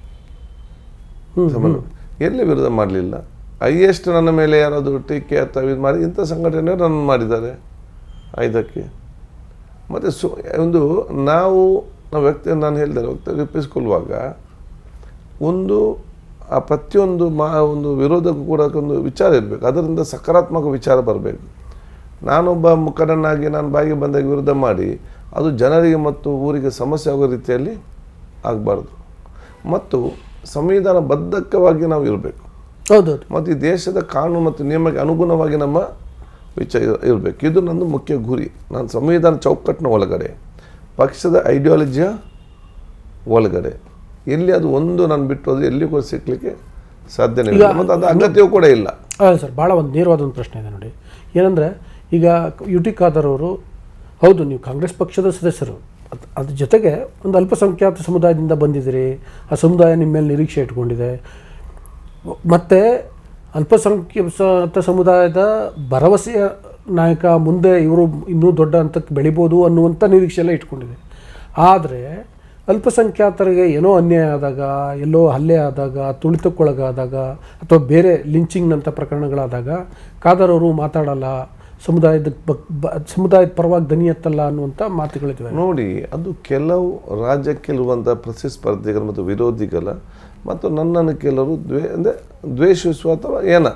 [SPEAKER 1] ಎಲ್ಲಿ ವಿರೋಧ ಮಾಡಲಿಲ್ಲ. ಹೈಯೆಸ್ಟ್ ನನ್ನ ಮೇಲೆ ಯಾರಾದರೂ ಟೀಕೆ ಅಥವಾ ಇದು ಮಾಡಿ ಇಂಥ ಸಂಘಟನೆ ನನ್ನ ಮಾಡಿದ್ದಾರೆ. ಇದಕ್ಕೆ ಮತ್ತು ಒಂದು ನಾವು ವ್ಯಕ್ತಿ, ನಾನು ಹೇಳಿದೆ, ವ್ಯಕ್ತಿ ರೂಪಿಸ್ಕೊಳ್ಳುವಾಗ ಒಂದು ಆ ಪ್ರತಿಯೊಂದು ಒಂದು ವಿರೋಧಕ್ಕೂ ಕೂಡ ಒಂದು ವಿಚಾರ ಇರಬೇಕು, ಅದರಿಂದ ಸಕಾರಾತ್ಮಕ ವಿಚಾರ ಬರಬೇಕು. ನಾನೊಬ್ಬ ಮುಖಂಡನಾಗಿ ನಾನು ಬಾಯಿಗೆ ಬಂದಾಗ ವಿರೋಧ ಮಾಡಿ ಅದು ಜನರಿಗೆ ಮತ್ತು ಊರಿಗೆ ಸಮಸ್ಯೆ ಆಗೋ ರೀತಿಯಲ್ಲಿ ಆಗಬಾರ್ದು. ಮತ್ತು ಸಂವಿಧಾನಬದ್ಧವಾಗಿ ನಾವು ಇರಬೇಕು.
[SPEAKER 2] ಹೌದು.
[SPEAKER 1] ಮತ್ತು ಈ ದೇಶದ ಕಾನೂನು ಮತ್ತು ನಿಯಮಕ್ಕೆ ಅನುಗುಣವಾಗಿ ನಮ್ಮ ವಿಚಾರ ಇರಬೇಕು. ಇದು ನನ್ನ ಮುಖ್ಯ ಗುರಿ. ನಾನು ಸಂವಿಧಾನ ಚೌಕಟ್ಟಿನ ಒಳಗಡೆ, ಪಕ್ಷದ ಐಡಿಯಾಲಜಿಯ ಒಳಗಡೆ, ಎಲ್ಲಿ ಅದು ಒಂದು ನಾನು ಬಿಟ್ಟು ಅದು ಎಲ್ಲಿ ಕೂಡ ಸಿಕ್ಕಲಿಕ್ಕೆ ಸಾಧ್ಯನೇ ಇಲ್ಲ, ಮತ್ತು ಅದು ಅಗತ್ಯವೂ ಕೂಡ ಇಲ್ಲ.
[SPEAKER 2] ಹೌದು ಸರ್, ಭಾಳ ಒಂದು ನೇರವಾದ ಒಂದು ಪ್ರಶ್ನೆ ಇದೆ ನೋಡಿ. ಏನಂದರೆ, ಈಗ ಯುಟಿಕಾದರ್ ಅವರು, ಹೌದು, ನೀವು ಕಾಂಗ್ರೆಸ್ ಪಕ್ಷದ ಸದಸ್ಯರು, ಅದ್ರ ಜೊತೆಗೆ ಒಂದು ಅಲ್ಪಸಂಖ್ಯಾತ ಸಮುದಾಯದಿಂದ ಬಂದಿದ್ದೀರಿ. ಆ ಸಮುದಾಯ ನಿಮ್ಮ ಮೇಲೆ ನಿರೀಕ್ಷೆ ಇಟ್ಕೊಂಡಿದೆ. ಮತ್ತು ಅಲ್ಪಸಂಖ್ಯಾತ ಸಮುದಾಯದ ಭರವಸೆಯ ನಾಯಕ, ಮುಂದೆ ಇವರು ಇನ್ನೂ ದೊಡ್ಡ ಹಂತಕ್ಕೆ ಬೆಳಿಬೋದು ಅನ್ನುವಂಥ ನಿರೀಕ್ಷೆ ಎಲ್ಲ ಇಟ್ಕೊಂಡಿದೆ. ಆದರೆ ಅಲ್ಪಸಂಖ್ಯಾತರಿಗೆ ಏನೋ ಅನ್ಯಾಯ ಆದಾಗ, ಎಲ್ಲೋ ಹಲ್ಲೆ ಆದಾಗ, ತುಳಿತಕ್ಕೊಳಗಾದಾಗ, ಅಥವಾ ಬೇರೆ ಲಿಂಚಿಂಗ್ನಂಥ ಪ್ರಕರಣಗಳಾದಾಗ ಖಾದರ್ ಅವರು ಮಾತಾಡಲ್ಲ, ಸಮುದಾಯದ ಪರವಾಗಿ ದನಿ ಎತ್ತಲ್ಲ ಅನ್ನುವಂಥ ಮಾತುಗಳಿವೆ.
[SPEAKER 1] ನೋಡಿ, ಅದು ಕೆಲವು ರಾಜ್ಯಕ್ಕಿರುವಂಥ ಪ್ರತಿಸ್ಪರ್ಧಿಗಳು ಮತ್ತು ವಿರೋಧಿಗಳ ಮತ್ತು ನನ್ನನ್ನು ಕೆಲವರು ದ್ವೇಷಿಸುವ ಅಥವಾ ಏನ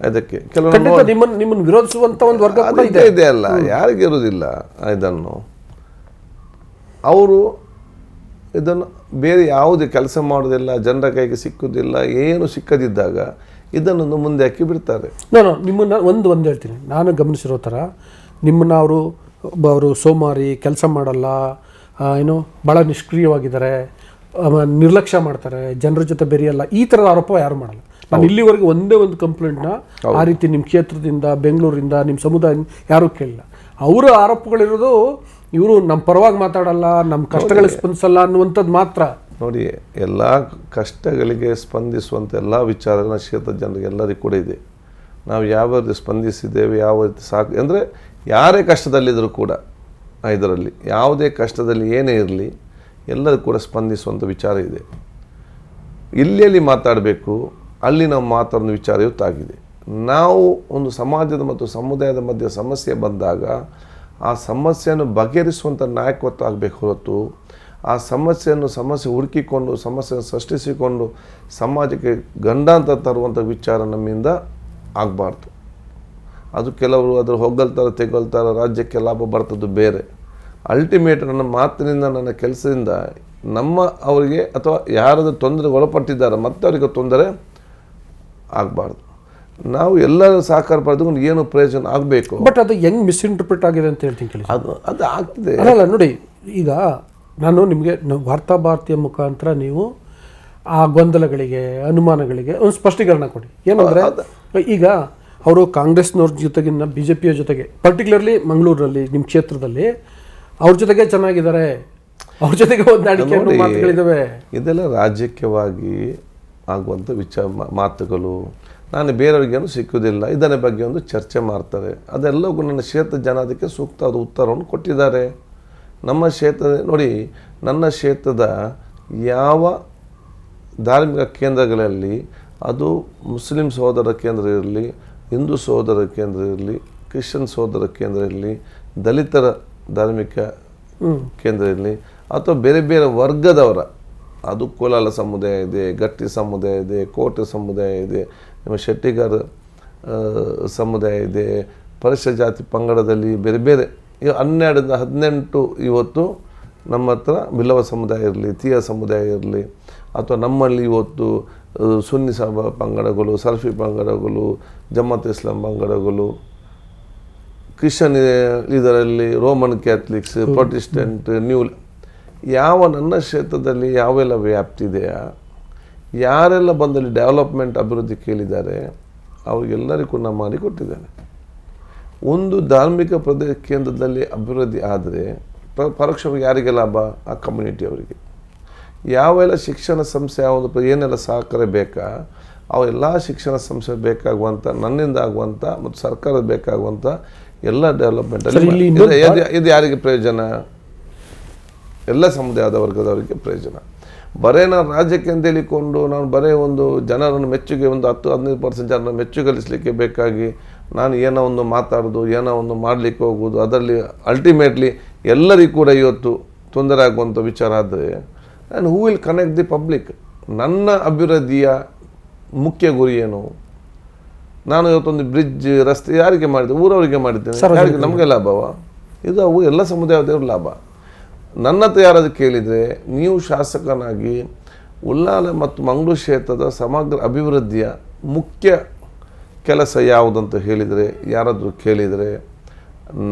[SPEAKER 1] ಅದಕ್ಕೆ ಕೆಲವು
[SPEAKER 2] ನಿಮ್ಮನ್ನು ವಿರೋಧಿಸುವಂಥ ಒಂದು ವರ್ಗ ಕೂಡ
[SPEAKER 1] ಇದೆ ಅಲ್ಲ, ಯಾರಿಗಿರುವುದಿಲ್ಲ. ಇದನ್ನು ಅವರು ಇದನ್ನು ಬೇರೆ ಯಾವುದೇ ಕೆಲಸ ಮಾಡೋದಿಲ್ಲ, ಜನರ ಕೈಗೆ ಸಿಕ್ಕುವುದಿಲ್ಲ, ಏನು ಸಿಕ್ಕದಿದ್ದಾಗ ಇದನ್ನು ಮುಂದೆ ಹಾಕಿ ಬಿಡ್ತಾರೆ.
[SPEAKER 2] ನಾನು ನಿಮ್ಮನ್ನು ಒಂದು ಹೇಳ್ತೀನಿ, ನಾನು ಗಮನಿಸಿರೋ ಥರ ನಿಮ್ಮನ್ನು ಅವರು ಸೋಮಾರಿ, ಕೆಲಸ ಮಾಡಲ್ಲ, ಏನು ಭಾಳ ನಿಷ್ಕ್ರಿಯವಾಗಿದ್ದಾರೆ, ನಿರ್ಲಕ್ಷ್ಯ ಮಾಡ್ತಾರೆ, ಜನರ ಜೊತೆ ಬೆರೆಯಲ್ಲ, ಈ ಥರದ ಆರೋಪ ಯಾರು ಮಾಡಲ್ಲ. ನಾನು ಇಲ್ಲಿವರೆಗೆ ಒಂದೇ ಒಂದು ಕಂಪ್ಲೇಂಟ್ನ ಆ ರೀತಿ ನಿಮ್ಮ ಕ್ಷೇತ್ರದಿಂದ, ಬೆಂಗಳೂರಿಂದ, ನಿಮ್ಮ ಸಮುದಾಯ ಯಾರೂ ಕೇಳಿಲ್ಲ. ಅವರ ಆರೋಪಗಳಿರೋದು ಇವರು ನಮ್ಮ ಪರವಾಗಿ ಮಾತಾಡಲ್ಲ, ನಮ್ಮ ಕಷ್ಟಗಳಿಗೆ ಸ್ಪಂದಿಸಲ್ಲ ಅನ್ನುವಂಥದ್ದು ಮಾತ್ರ.
[SPEAKER 1] ನೋಡಿ, ಎಲ್ಲ ಕಷ್ಟಗಳಿಗೆ ಸ್ಪಂದಿಸುವಂಥ ಎಲ್ಲ ವಿಚಾರಗಳ ಕ್ಷೇತ್ರದ ಜನರಿಗೆ ಎಲ್ಲರಿಗೂ ಕೂಡ ಇದೆ. ನಾವು ಯಾವ ರೀತಿ ಸ್ಪಂದಿಸಿದ್ದೇವೆ, ಯಾವ ರೀತಿ ಸಾಕು ಅಂದರೆ ಯಾರೇ ಕಷ್ಟದಲ್ಲಿದ್ದರೂ ಕೂಡ ಇದರಲ್ಲಿ ಯಾವುದೇ ಕಷ್ಟದಲ್ಲಿ ಏನೇ ಇರಲಿ ಎಲ್ಲರೂ ಕೂಡ ಸ್ಪಂದಿಸುವಂಥ ವಿಚಾರ ಇದೆ. ಇಲ್ಲಿ ಮಾತಾಡಬೇಕು, ಅಲ್ಲಿ ನಾವು ಮಾತಾಡೋ ವಿಚಾರ ಇವತ್ತಾಗಿದೆ. ನಾವು ಒಂದು ಸಮಾಜದ ಮತ್ತು ಸಮುದಾಯದ ಮಧ್ಯೆ ಸಮಸ್ಯೆ ಬಂದಾಗ ಆ ಸಮಸ್ಯೆಯನ್ನು ಬಗೆಹರಿಸುವಂಥ ನಾಯಕತ್ವ ಆಗಬೇಕು ಹೊರತು ಆ ಸಮಸ್ಯೆ ಹುಡುಕಿಕೊಂಡು ಸಮಸ್ಯೆಯನ್ನು ಸೃಷ್ಟಿಸಿಕೊಂಡು ಸಮಾಜಕ್ಕೆ ಗಂಡಾಂತರ ತರುವಂಥ ವಿಚಾರ ನಮ್ಮಿಂದ ಆಗಬಾರ್ದು. ಅದು ಕೆಲವರು ಅದ್ರ ಹೊಗಳ್ತಾರೆ, ತೆಗೊಳ್ತಾರೆ, ರಾಜ್ಯಕ್ಕೆ ಲಾಭ ಬರ್ತದ್ದು ಬೇರೆ. ಅಲ್ಟಿಮೇಟ್ ನನ್ನ ಮಾತಿನಿಂದ, ನನ್ನ ಕೆಲಸದಿಂದ ಅವರಿಗೆ ಅಥವಾ ಯಾರಾದರೂ ತೊಂದರೆಗೆ ಒಳಪಟ್ಟಿದ್ದಾರೆ ಮತ್ತೆ ಅವರಿಗೆ ತೊಂದರೆ ಆಗಬಾರ್ದು. ನಾವು ಎಲ್ಲರೂ ಸಹಕಾರ ಪಡೆದುಕೊಂಡು ಏನು ಪ್ರಯೋಜನ ಆಗಬೇಕು.
[SPEAKER 2] ಬಟ್ ಅದು ಹೆಂಗೆ ಮಿಸ್ಇಂಟರ್ಪ್ರಿಟ್ ಆಗಿದೆ ಅಂತ ಹೇಳ್ತೀನಿ.
[SPEAKER 1] ಅದು ಆಗ್ತದೆ.
[SPEAKER 2] ಅಲ್ಲ ನೋಡಿ, ಈಗ ನಾನು ನಿಮಗೆ ವಾರ್ತಾ ಭಾರತೀಯ ಮುಖಾಂತರ ನೀವು ಆ ಗೊಂದಲಗಳಿಗೆ, ಅನುಮಾನಗಳಿಗೆ ಒಂದು ಸ್ಪಷ್ಟೀಕರಣ ಕೊಡಿ. ಏನಂದರೆ ಈಗ ಅವರು ಕಾಂಗ್ರೆಸ್ನವ್ರ ಜೊತೆಗಿನ BJPಯ ಜೊತೆಗೆ, ಪರ್ಟಿಕ್ಯುಲರ್ಲಿ ಮಂಗಳೂರಿನಲ್ಲಿ ನಿಮ್ಮ ಕ್ಷೇತ್ರದಲ್ಲಿ ಅವ್ರ ಜೊತೆಗೆ ಚೆನ್ನಾಗಿದ್ದಾರೆ, ಅವ್ರ ಜೊತೆಗೆ ಹೊಂದಾಣಿಕೆ ಮಾತುಗಳಿದ್ದಾವೆ.
[SPEAKER 1] ಇದೆಲ್ಲ ರಾಜಕೀಯವಾಗಿ ಆಗುವಂಥ ಮಾತುಗಳು. ನಾನು ಬೇರೆಯವ್ರಿಗೇನು ಸಿಕ್ಕುವುದಿಲ್ಲ, ಇದರ ಬಗ್ಗೆ ಒಂದು ಚರ್ಚೆ ಮಾಡ್ತಾರೆ. ಅದೆಲ್ಲವೂ ನನ್ನ ಕ್ಷೇತ್ರ ಜನ ಅದಕ್ಕೆ ಸೂಕ್ತವಾದ ಉತ್ತರವನ್ನು ಕೊಟ್ಟಿದ್ದಾರೆ. ನಮ್ಮ ಕ್ಷೇತ್ರ ನೋಡಿ, ನನ್ನ ಕ್ಷೇತ್ರದ ಯಾವ ಧಾರ್ಮಿಕ ಕೇಂದ್ರಗಳಲ್ಲಿ, ಅದು ಮುಸ್ಲಿಂ ಸಹೋದರ ಕೇಂದ್ರ ಇರಲಿ, ಹಿಂದೂ ಸಹೋದರ ಕೇಂದ್ರ ಇರಲಿ, ಕ್ರಿಶ್ಚಿಯನ್ ಸಹೋದರ ಕೇಂದ್ರ ಇರಲಿ, ದಲಿತರ ಧಾರ್ಮಿಕ ಕೇಂದ್ರ ಇರಲಿ, ಅಥವಾ ಬೇರೆ ಬೇರೆ ವರ್ಗದವರ, ಅದು ಕೋಲಾಲ ಸಮುದಾಯ ಇದೆ, ಗಟ್ಟಿ ಸಮುದಾಯ ಇದೆ, ಕೋಟೆ ಸಮುದಾಯ ಇದೆ, ನಿಮ್ಮ ಶೆಟ್ಟಿಗಾರ ಸಮುದಾಯ ಇದೆ, ಪರಿಶಿಷ್ಟ ಜಾತಿ ಪಂಗಡದಲ್ಲಿ ಬೇರೆ ಬೇರೆ 12-18 ಇವತ್ತು ನಮ್ಮ ಹತ್ರ ಬಿಲ್ಲವ ಸಮುದಾಯ ಇರಲಿ, ತೀಯ ಸಮುದಾಯ ಇರಲಿ, ಅಥವಾ ನಮ್ಮಲ್ಲಿ ಇವತ್ತು ಸುನ್ನಿ ಪಂಗಡಗಳು, ಸಲ್ಫಿ ಪಂಗಡಗಳು, ಜಮಾತ್ ಇಸ್ಲಾಂ ಪಂಗಡಗಳು, ಕ್ರಿಶ್ಚಿಯನ್ ಇದರಲ್ಲಿ ರೋಮನ್ ಕ್ಯಾಥಲಿಕ್ಸ್, ಪ್ರೊಟೆಸ್ಟೆಂಟ್, ನ್ಯೂ, ಯಾವ ನನ್ನ ಕ್ಷೇತ್ರದಲ್ಲಿ ಯಾವೆಲ್ಲ ವ್ಯಾಪ್ತಿ ಇದೆಯಾ, ಯಾರೆಲ್ಲ ಬಂದಲ್ಲಿ ಡೆವಲಪ್ಮೆಂಟ್ ಅಭಿವೃದ್ಧಿ ಕೇಳಿದ್ದಾರೆ ಅವರಿಗೆಲ್ಲರಿಗೂ ನಾನು ಮಾಡಿಕೊಟ್ಟಿದ್ದೇನೆ. ಒಂದು ಧಾರ್ಮಿಕ ಪ್ರದೇಶ ಕೇಂದ್ರದಲ್ಲಿ ಅಭಿವೃದ್ಧಿ ಆದರೆ ಪರೋಕ್ಷವಾಗಿ ಯಾರಿಗೆ ಲಾಭ? ಆ ಕಮ್ಯುನಿಟಿಯವರಿಗೆ. ಯಾವೆಲ್ಲ ಶಿಕ್ಷಣ ಸಂಸ್ಥೆ ಯಾವುದು ಏನೆಲ್ಲ ಸಹಕಾರ ಬೇಕಾ ಅವೆಲ್ಲ ಶಿಕ್ಷಣ ಸಂಸ್ಥೆ ಬೇಕಾಗುವಂಥ, ನನ್ನಿಂದ ಆಗುವಂಥ ಮತ್ತು ಸರ್ಕಾರದ ಬೇಕಾಗುವಂಥ ಎಲ್ಲ ಡೆವಲಪ್ಮೆಂಟಲ್ಲಿ ಇದು ಯಾರಿಗೆ ಪ್ರಯೋಜನ? ಎಲ್ಲ ಸಮುದಾಯದ ವರ್ಗದವರಿಗೆ ಪ್ರಯೋಜನ. ಬರೇ ನಾನು ರಾಜ್ಯಕ್ಕೆ ಅಂತ ಹೇಳಿಕೊಂಡು ನಾನು ಬರೇ ಒಂದು ಜನರನ್ನು ಮೆಚ್ಚುಗೆ, ಒಂದು 10-15% ಜನರನ್ನು ಮೆಚ್ಚುಗಳಿಸಲಿಕ್ಕೆ ಬೇಕಾಗಿ ನಾನು ಏನೋ ಒಂದು ಮಾತಾಡೋದು, ಏನೋ ಒಂದು ಮಾಡಲಿಕ್ಕೆ ಹೋಗೋದು, ಅದರಲ್ಲಿ ಅಲ್ಟಿಮೇಟ್ಲಿ ಎಲ್ಲರಿಗೂ ಕೂಡ ಇವತ್ತು ತೊಂದರೆ ಆಗುವಂಥ ವಿಚಾರ ಆದರೆ and who will connect the public? ನನ್ನ ಅಭಿವೃದ್ಧಿಯ ಮುಖ್ಯ ಗುರಿ ಏನು? ನಾನು ಇವತ್ತೊಂದು ಬ್ರಿಡ್ಜ್, ರಸ್ತೆ ಯಾರಿಗೆ ಮಾಡಿದ್ದೆ? ಊರವರಿಗೆ ಮಾಡಿದ್ದೇನೆ. ಯಾರಿಗೆ? ನಮಗೆ ಲಾಭವ? ಇದು ಅವು ಎಲ್ಲ ಸಮುದಾಯದವ್ರ ಲಾಭ. ನನ್ನ ಹತ್ರ ಯಾರಾದರೂ ಕೇಳಿದರೆ, ನೀವು ಶಾಸಕನಾಗಿ ಉಳ್ಳಾಲ ಮತ್ತು ಮಂಗಳೂರು ಕ್ಷೇತ್ರದ ಸಮಗ್ರ ಅಭಿವೃದ್ಧಿಯ ಮುಖ್ಯ ಕೆಲಸ ಯಾವುದಂತ ಹೇಳಿದರೆ, ಯಾರಾದರೂ ಕೇಳಿದರೆ,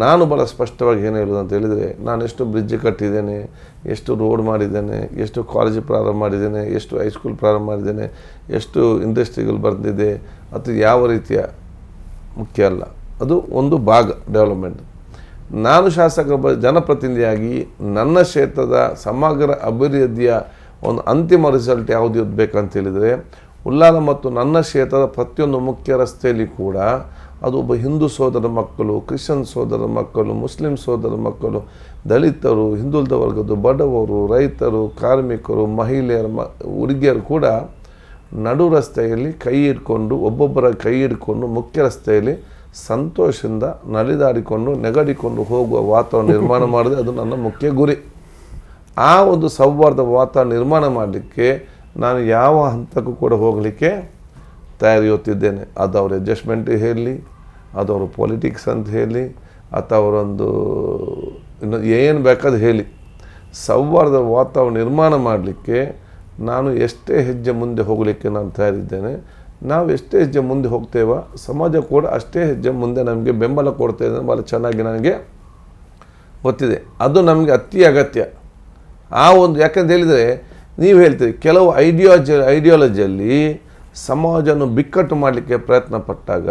[SPEAKER 1] ನಾನು ಭಾಳ ಸ್ಪಷ್ಟವಾಗಿ ಏನು ಹೇಳೋದು ಅಂತ ಹೇಳಿದರೆ, ನಾನು ಎಷ್ಟು ಬ್ರಿಡ್ಜ್ ಕಟ್ಟಿದ್ದೇನೆ, ಎಷ್ಟು ರೋಡ್ ಮಾಡಿದ್ದೇನೆ, ಎಷ್ಟು ಕಾಲೇಜ್ ಪ್ರಾರಂಭ ಮಾಡಿದ್ದೇನೆ, ಎಷ್ಟು ಹೈಸ್ಕೂಲ್ ಪ್ರಾರಂಭ ಮಾಡಿದ್ದೇನೆ, ಎಷ್ಟು ಇಂಡಸ್ಟ್ರಿಗಳು ಬಂದಿದೆ, ಅದು ಯಾವ ರೀತಿಯ ಮುಖ್ಯ ಅಲ್ಲ. ಅದು ಒಂದು ಭಾಗ ಡೆವಲಪ್ಮೆಂಟ್. ನಾನು ಶಾಸಕ ಜನಪ್ರತಿನಿಧಿಯಾಗಿ ನನ್ನ ಕ್ಷೇತ್ರದ ಸಮಗ್ರ ಅಭಿವೃದ್ಧಿಯ ಒಂದು ಅಂತಿಮ ರಿಸಲ್ಟ್ ಯಾವುದು ಇರಬೇಕಂತ ಹೇಳಿದರೆ, ಉಳ್ಳಾಲ ಮತ್ತು ನನ್ನ ಕ್ಷೇತ್ರದ ಪ್ರತಿಯೊಂದು ಮುಖ್ಯ ರಸ್ತೆಯಲ್ಲಿ ಕೂಡ ಅದು ಒಬ್ಬ ಹಿಂದೂ ಸೋದರ ಮಕ್ಕಳು, ಕ್ರಿಶ್ಚಿಯನ್ ಸೋದರ ಮಕ್ಕಳು, ಮುಸ್ಲಿಂ ಸೋದರ ಮಕ್ಕಳು, ದಲಿತರು, ಹಿಂದುಳಿದ ವರ್ಗದ ಬಡವರು, ರೈತರು, ಕಾರ್ಮಿಕರು, ಮಹಿಳೆಯರು, ಹುಡುಗಿಯರು ಕೂಡ ನಡು ರಸ್ತೆಯಲ್ಲಿ ಕೈ ಹಿಡ್ಕೊಂಡು, ಒಬ್ಬೊಬ್ಬರ ಕೈ ಹಿಡ್ಕೊಂಡು ಮುಖ್ಯ ರಸ್ತೆಯಲ್ಲಿ ಸಂತೋಷದಿಂದ ನಲಿದಾಡಿಕೊಂಡು ನೆಗಡಿಕೊಂಡು ಹೋಗುವ ವಾತಾವರಣ ನಿರ್ಮಾಣ ಮಾಡೋದು ಅದು ನನ್ನ ಮುಖ್ಯ ಗುರಿ. ಆ ಒಂದು ಸೌಹಾರ್ದ ವಾತಾವರಣ ನಿರ್ಮಾಣ ಮಾಡಲಿಕ್ಕೆ ನಾನು ಯಾವ ಹಂತಕ್ಕೂ ಕೂಡ ಹೋಗಲಿಕ್ಕೆ ತಯಾರಿ ಹೊತ್ತಿದ್ದೇನೆ. ಅದು ಅವ್ರ ಅಡ್ಜಸ್ಟ್ಮೆಂಟ್ ಹೇಳಲಿ, ಅದು ಅವ್ರ ಪೊಲಿಟಿಕ್ಸ್ ಅಂತ ಹೇಳಿ, ಅಥವಾ ಅವರೊಂದು ಇನ್ನು ಏನು ಬೇಕಾದ ಹೇಳಿ, ಸೌಹಾರ್ದ ವಾತಾವರಣ ನಿರ್ಮಾಣ ಮಾಡಲಿಕ್ಕೆ ನಾನು ಎಷ್ಟೇ ಹೆಜ್ಜೆ ಮುಂದೆ ಹೋಗಲಿಕ್ಕೆ ನಾನು ತಯಾರಿದ್ದೇನೆ. ನಾವು ಎಷ್ಟೇ ಹೆಜ್ಜೆ ಮುಂದೆ ಹೋಗ್ತೇವೋ ಸಮಾಜ ಕೂಡ ಅಷ್ಟೇ ಹೆಜ್ಜೆ ಮುಂದೆ ನಮಗೆ ಬೆಂಬಲ ಕೊಡ್ತೇವೆ ಭಾಳ ಚೆನ್ನಾಗಿ ನನಗೆ ಗೊತ್ತಿದೆ. ಅದು ನಮಗೆ ಅತಿ ಅಗತ್ಯ. ಆ ಒಂದು ಯಾಕಂತ ಹೇಳಿದರೆ ನೀವು ಹೇಳ್ತೀರಿ ಕೆಲವು ಐಡಿಯಾಲಜಿಯಲ್ಲಿ ಸಮಾಜವನ್ನು ಬಿಕ್ಕಟ್ಟು ಮಾಡಲಿಕ್ಕೆ ಪ್ರಯತ್ನ ಪಟ್ಟಾಗ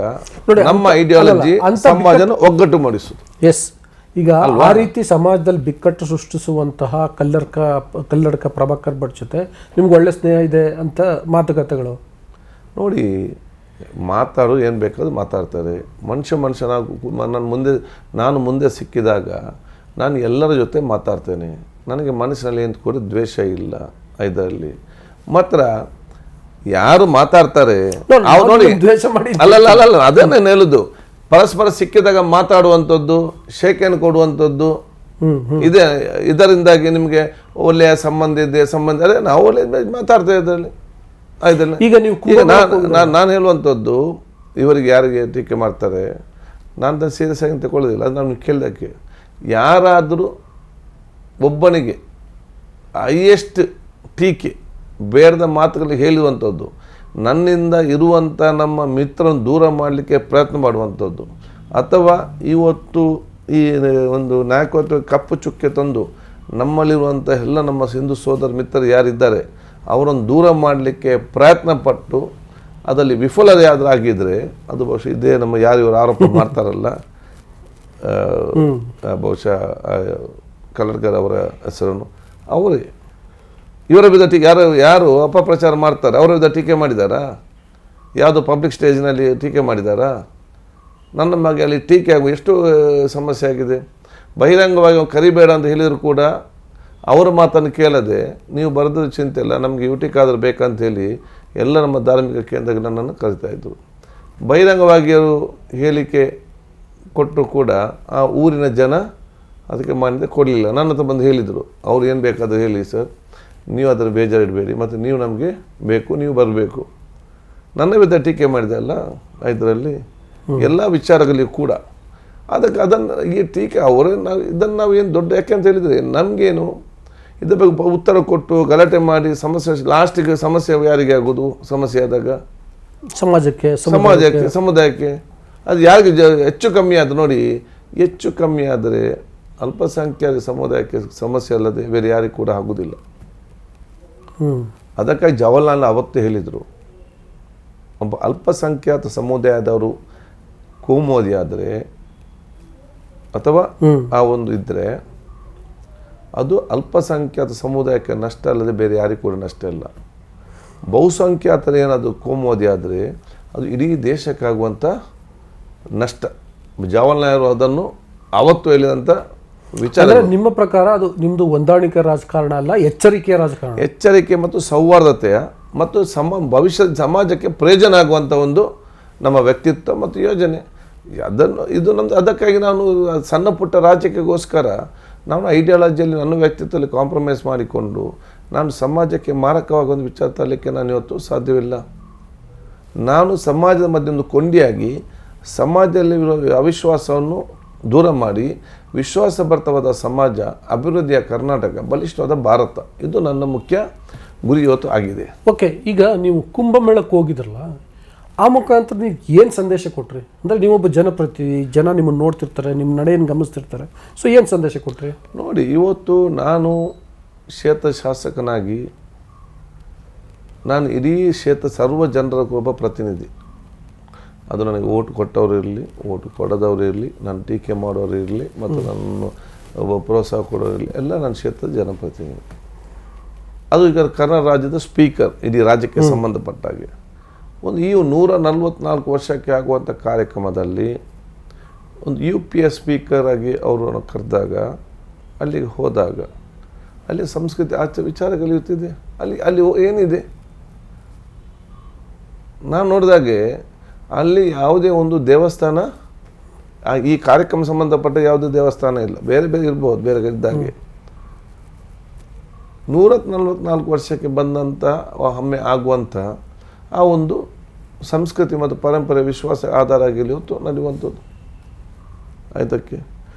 [SPEAKER 1] ನಮ್ಮ ಐಡಿಯಾಲಜಿ ಸಮಾಜನ ಒಗ್ಗಟ್ಟು ಮಾಡಿಸುದು.
[SPEAKER 2] ಎಸ್, ಈಗ ಆ ರೀತಿ ಸಮಾಜದಲ್ಲಿ ಬಿಕ್ಕಟ್ಟು ಸೃಷ್ಟಿಸುವಂತಹ ಕಲ್ಲಡ್ಕ ಪ್ರಭಾಕರ್ ಭಟ್ ಜೊತೆ ನಿಮ್ಗೆ ಒಳ್ಳೆ ಸ್ನೇಹ ಇದೆ ಅಂತ ಮಾತುಕತೆಗಳು
[SPEAKER 1] ನೋಡಿ. ಮಾತಾಡು ಏನು ಬೇಕಾದ್ರೂ ಮಾತಾಡ್ತಾರೆ. ನಾನು ಮುಂದೆ ಸಿಕ್ಕಿದಾಗ ನಾನು ಎಲ್ಲರ ಜೊತೆ ಮಾತಾಡ್ತೇನೆ. ನನಗೆ ಮನಸ್ಸಿನಲ್ಲಿ ಏನು ಕೂಡ ದ್ವೇಷ ಇಲ್ಲ. ಇದರಲ್ಲಿ ಮಾತ್ರ ಯಾರು ಮಾತಾಡ್ತಾರೆ ಅವ್ರು ನೋಡಿ
[SPEAKER 2] ದ್ವೇಷ ಮಾಡಿ
[SPEAKER 1] ಅಲ್ಲಲ್ಲ ಅದನ್ನೇ ಹೇಳುದು. ಪರಸ್ಪರ ಸಿಕ್ಕಿದಾಗ ಮಾತಾಡುವಂಥದ್ದು, ಶೇಖನ್ ಕೊಡುವಂಥದ್ದು ಇದೆ. ಇದರಿಂದಾಗಿ ನಿಮಗೆ ಒಳ್ಳೆಯ ಸಂಬಂಧ ಅದೇ ನಾವು ಒಳ್ಳೆ ಮಾತಾಡ್ತೇವೆ ಇದರಲ್ಲಿ.
[SPEAKER 2] ಈಗ ನೀವು
[SPEAKER 1] ನಾನು ಹೇಳುವಂಥದ್ದು ಇವರಿಗೆ ಯಾರಿಗೆ ಟೀಕೆ ಮಾಡ್ತಾರೆ ನಾನು ಸೀರಿಯಸ್ ಆಗಿ ತಗೊಳ್ಳೋದಿಲ್ಲ. ಅದು ನಾನು ಕೇಳಿದಕ್ಕೆ ಯಾರಾದರೂ ಒಬ್ಬನಿಗೆ ಹೈಯೆಸ್ಟ್ ಟೀಕೆ ಬೇಡದ ಮಾತುಗಳಿಗೆ ಹೇಳುವಂಥದ್ದು, ನನ್ನಿಂದ ಇರುವಂಥ ನಮ್ಮ ಮಿತ್ರನ ದೂರ ಮಾಡಲಿಕ್ಕೆ ಪ್ರಯತ್ನ ಮಾಡುವಂಥದ್ದು, ಅಥವಾ ಇವತ್ತು ಈ ಒಂದು ನಾಯಕತ್ವ ಕಪ್ಪು ಚುಕ್ಕೆ ತಂದು ನಮ್ಮಲ್ಲಿರುವಂಥ ಎಲ್ಲ ನಮ್ಮ ಹಿಂದೂ ಸೋದರ ಮಿತ್ರರು ಯಾರಿದ್ದಾರೆ ಅವರನ್ನು ದೂರ ಮಾಡಲಿಕ್ಕೆ ಪ್ರಯತ್ನ ಪಟ್ಟು ಅದರಲ್ಲಿ ವಿಫಲರಾಗಿದ್ದರೆ ಅದು ಬಹುಶಃ ಇದೇ ನಮ್ಮ ಇವರು ಆರೋಪ ಮಾಡ್ತಾರಲ್ಲ, ಬಹುಶಃ ಕಲ್ಲಡ್ಕರ್ ಅವರ ಹೆಸರನ್ನು ಅವರೇ ಇವರ ವಿಧ ಟೀಕೆ ಯಾರು ಅಪಪ್ರಚಾರ ಮಾಡ್ತಾರೆ ಅವರ ವಿಧ ಟೀಕೆ ಮಾಡಿದಾರಾ? ಯಾವುದು ಪಬ್ಲಿಕ್ ಸ್ಟೇಜ್ನಲ್ಲಿ ಟೀಕೆ ಮಾಡಿದಾರಾ? ನನ್ನ ಬಗ್ಗೆ ಅಲ್ಲಿ ಟೀಕೆ ಆಗುವ ಎಷ್ಟು ಸಮಸ್ಯೆ ಆಗಿದೆ. ಬಹಿರಂಗವಾಗಿ ಕರಿಬೇಡ ಅಂತ ಹೇಳಿದರೂ ಕೂಡ ಅವರ ಮಾತನ್ನು ಕೇಳದೆ ನೀವು ಬರೆದ ಚಿಂತೆ ಇಲ್ಲ, ನಮಗೆ ಯೂಟಿಕಾದರೂ ಬೇಕಂತ ಹೇಳಿ ಎಲ್ಲ ನಮ್ಮ ಧಾರ್ಮಿಕ ಕೇಂದ್ರಗಳು ನನ್ನನ್ನು ಕರಿತಾಯಿದ್ರು. ಬಹಿರಂಗವಾಗಿ ಅವರು ಹೇಳಿಕೆ ಕೊಟ್ಟರು ಕೂಡ ಆ ಊರಿನ ಜನ ಅದಕ್ಕೆ ಮಾನ್ಯತೆ ಕೊಡಲಿಲ್ಲ. ನನ್ನ ಹತ್ರ ಬಂದು ಹೇಳಿದರು, ಅವ್ರು ಏನು ಬೇಕಾದರೂ ಹೇಳಿ ಸರ್, ನೀವು ಅದರ ಬೇಜಾರಿಡಬೇಡಿ, ಮತ್ತು ನೀವು ನಮಗೆ ಬೇಕು, ನೀವು ಬರಬೇಕು. ನನ್ನ ವಿಧ ಟೀಕೆ ಮಾಡಿದೆ ಅಲ್ಲ ಇದರಲ್ಲಿ ಎಲ್ಲ ವಿಚಾರಗಳಿಗೂ ಕೂಡ ಅದನ್ನು ಈ ಟೀಕೆ ಅವರೇ ಇದನ್ನು ನಾವು ಏನು ದೊಡ್ಡ ಯಾಕೆ ಅಂತ ಹೇಳಿದರೆ ನಮಗೇನು ಇದ್ರ ಬಗ್ಗೆ ಉತ್ತರ ಕೊಟ್ಟು ಗಲಾಟೆ ಮಾಡಿ ಲಾಸ್ಟಿಗೆ ಸಮಸ್ಯೆ ಯಾರಿಗೆ ಆಗೋದು? ಸಮಸ್ಯೆ ಆದಾಗ ಸಮುದಾಯಕ್ಕೆ ಅದು ಯಾರಿಗೆ ಹೆಚ್ಚು ಕಮ್ಮಿ ಆದ ನೋಡಿ, ಹೆಚ್ಚು ಕಮ್ಮಿ ಆದರೆ ಅಲ್ಪಸಂಖ್ಯಾತ ಸಮುದಾಯಕ್ಕೆ ಸಮಸ್ಯೆ ಅಲ್ಲದೆ ಬೇರೆ ಯಾರಿಗೂ ಕೂಡ ಆಗೋದಿಲ್ಲ. ಅದಕ್ಕಾಗಿ ಜವಾಹರ್ಲಾಲ್ ಅವತ್ತೇ ಹೇಳಿದರು, ಒಬ್ಬ ಅಲ್ಪಸಂಖ್ಯಾತ ಸಮುದಾಯದವರು ಕೋಮೋದಿ ಆದರೆ ಅಥವಾ ಆ ಒಂದು ಇದ್ದರೆ ಅದು ಅಲ್ಪಸಂಖ್ಯಾತ ಸಮುದಾಯಕ್ಕೆ ನಷ್ಟ ಅಲ್ಲದೆ ಬೇರೆ ಯಾರಿಗೂ ಕೂಡ ನಷ್ಟ ಇಲ್ಲ. ಬಹುಸಂಖ್ಯಾತರ ಏನಾದರೂ ಕೋಮೋದಿ ಆದರೆ ಅದು ಇಡೀ ದೇಶಕ್ಕಾಗುವಂಥ ನಷ್ಟ. ಜವಾಹರ್ಲಾಲ್ ಅದನ್ನು ಅವತ್ತು ಹೇಳಿದಂಥ ವಿಚಾರ.
[SPEAKER 2] ನಿಮ್ಮ ಪ್ರಕಾರ ಅದು ನಿಮ್ಮದು ಹೊಂದಾಣಿಕೆ ರಾಜಕಾರಣ ಅಲ್ಲ, ಎಚ್ಚರಿಕೆಯ ರಾಜಕಾರಣ.
[SPEAKER 1] ಎಚ್ಚರಿಕೆ ಮತ್ತು ಸೌಹಾರ್ದತೆಯ ಮತ್ತು ಭವಿಷ್ಯದ ಸಮಾಜಕ್ಕೆ ಪ್ರಯೋಜನ ಆಗುವಂಥ ಒಂದು ನಮ್ಮ ವ್ಯಕ್ತಿತ್ವ ಮತ್ತು ಯೋಜನೆ ಇದು ನಮ್ಮದು. ಅದಕ್ಕಾಗಿ ನಾನು ಸಣ್ಣ ಪುಟ್ಟ ರಾಜಕೀಯಕ್ಕೋಸ್ಕರ ನಾನು ಐಡಿಯಾಲಜಿಯಲ್ಲಿ ನನ್ನ ವ್ಯಕ್ತಿತ್ವದಲ್ಲಿ ಕಾಂಪ್ರಮೈಸ್ ಮಾಡಿಕೊಂಡು ನಾನು ಸಮಾಜಕ್ಕೆ ಮಾರಕವಾಗಿ ಒಂದು ವಿಚಾರ ತರಲಿಕ್ಕೆ ನಾನು ಇವತ್ತು ಸಾಧ್ಯವಿಲ್ಲ. ನಾನು ಸಮಾಜದ ಮಧ್ಯೆ ಒಂದು ಕೊಂಡಿಯಾಗಿ ಸಮಾಜದಲ್ಲಿ ಅವಿಶ್ವಾಸವನ್ನು ದೂರ ಮಾಡಿ ವಿಶ್ವಾಸಭರಿತವಾದ ಸಮಾಜ, ಅಭಿವೃದ್ಧಿಯ ಕರ್ನಾಟಕ, ಬಲಿಷ್ಠವಾದ ಭಾರತ, ಇದು ನನ್ನ ಮುಖ್ಯ ಗುರಿ ಇವತ್ತು ಆಗಿದೆ.
[SPEAKER 2] ಓಕೆ, ಈಗ ನೀವು ಕುಂಭಮೇಳಕ್ಕೆ ಹೋಗಿದ್ರಲ್ಲ, ಆ ಮುಖಾಂತರ ನೀವು ಏನು ಸಂದೇಶ ಕೊಟ್ರಿ? ಅಂದರೆ ನೀವೊಬ್ಬ ಜನಪ್ರತಿನಿಧಿ, ಜನ ನಿಮ್ಮನ್ನು ನೋಡ್ತಿರ್ತಾರೆ, ನಿಮ್ಮ ನಡೆಯನ್ನು ಗಮನಿಸ್ತಿರ್ತಾರೆ, ಸೊ ಏನು ಸಂದೇಶ ಕೊಟ್ರಿ?
[SPEAKER 1] ನೋಡಿ, ಇವತ್ತು ನಾನು ಕ್ಷೇತ್ರ ಶಾಸಕನಾಗಿ ನಾನು ಇಡೀ ಕ್ಷೇತ್ರ ಸರ್ವ ಜನರ ಒಬ್ಬ ಪ್ರತಿನಿಧಿ. ಅದು ನನಗೆ ಓಟ್ ಕೊಟ್ಟವರು ಇರಲಿ, ಓಟ್ ಕೊಡದವರು ಇರಲಿ, ನಾನು ಟೀಕೆ ಮಾಡೋರು ಇರಲಿ, ಮತ್ತು ನನ್ನ ಒಬ್ಬ ಪ್ರೋತ್ಸಾಹ ಕೊಡೋರು ಇರಲಿ, ಎಲ್ಲ ನನ್ನ ಕ್ಷೇತ್ರದ ಜನಪ್ರತಿನಿಧಿ. ಅದು ಈಗ ಕರ್ನಾಟಕ ರಾಜ್ಯದ ಸ್ಪೀಕರ್, ಇಡೀ ರಾಜ್ಯಕ್ಕೆ ಸಂಬಂಧಪಟ್ಟಾಗೆ ಒಂದು 144 ವರ್ಷಕ್ಕೆ ಆಗುವಂಥ ಕಾರ್ಯಕ್ರಮದಲ್ಲಿ ಒಂದು UPA ಸ್ಪೀಕರ್ ಆಗಿ ಅವರನ್ನು ಕರೆದಾಗ, ಅಲ್ಲಿಗೆ ಹೋದಾಗ ಅಲ್ಲಿ ಸಂಸ್ಕೃತಿ ವಿಚಾರಗಳಿರ್ತಿದೆ. ಅಲ್ಲಿ ಏನಿದೆ ನಾನು ನೋಡಿದಾಗೆ ಅಲ್ಲಿ ಯಾವುದೇ ಒಂದು ದೇವಸ್ಥಾನ ಈ ಕಾರ್ಯಕ್ರಮ ಸಂಬಂಧಪಟ್ಟ ಯಾವುದೇ ದೇವಸ್ಥಾನ ಇಲ್ಲ, ಬೇರೆ ಬೇರೆ ಇರ್ಬೋದು, ಬೇರೆ ಇದ್ದಾಗೆ 144 ವರ್ಷಕ್ಕೆ ಬಂದಂಥ ಒಮ್ಮೆ ಆಗುವಂಥ ಆ ಒಂದು ಸಂಸ್ಕೃತಿ ಮತ್ತು ಪರಂಪರೆ ವಿಶ್ವಾಸ ಆಧಾರ ಆಗಿ ಇವತ್ತು ನಡೆಯುವಂಥದ್ದು. ಅದಕ್ಕೆ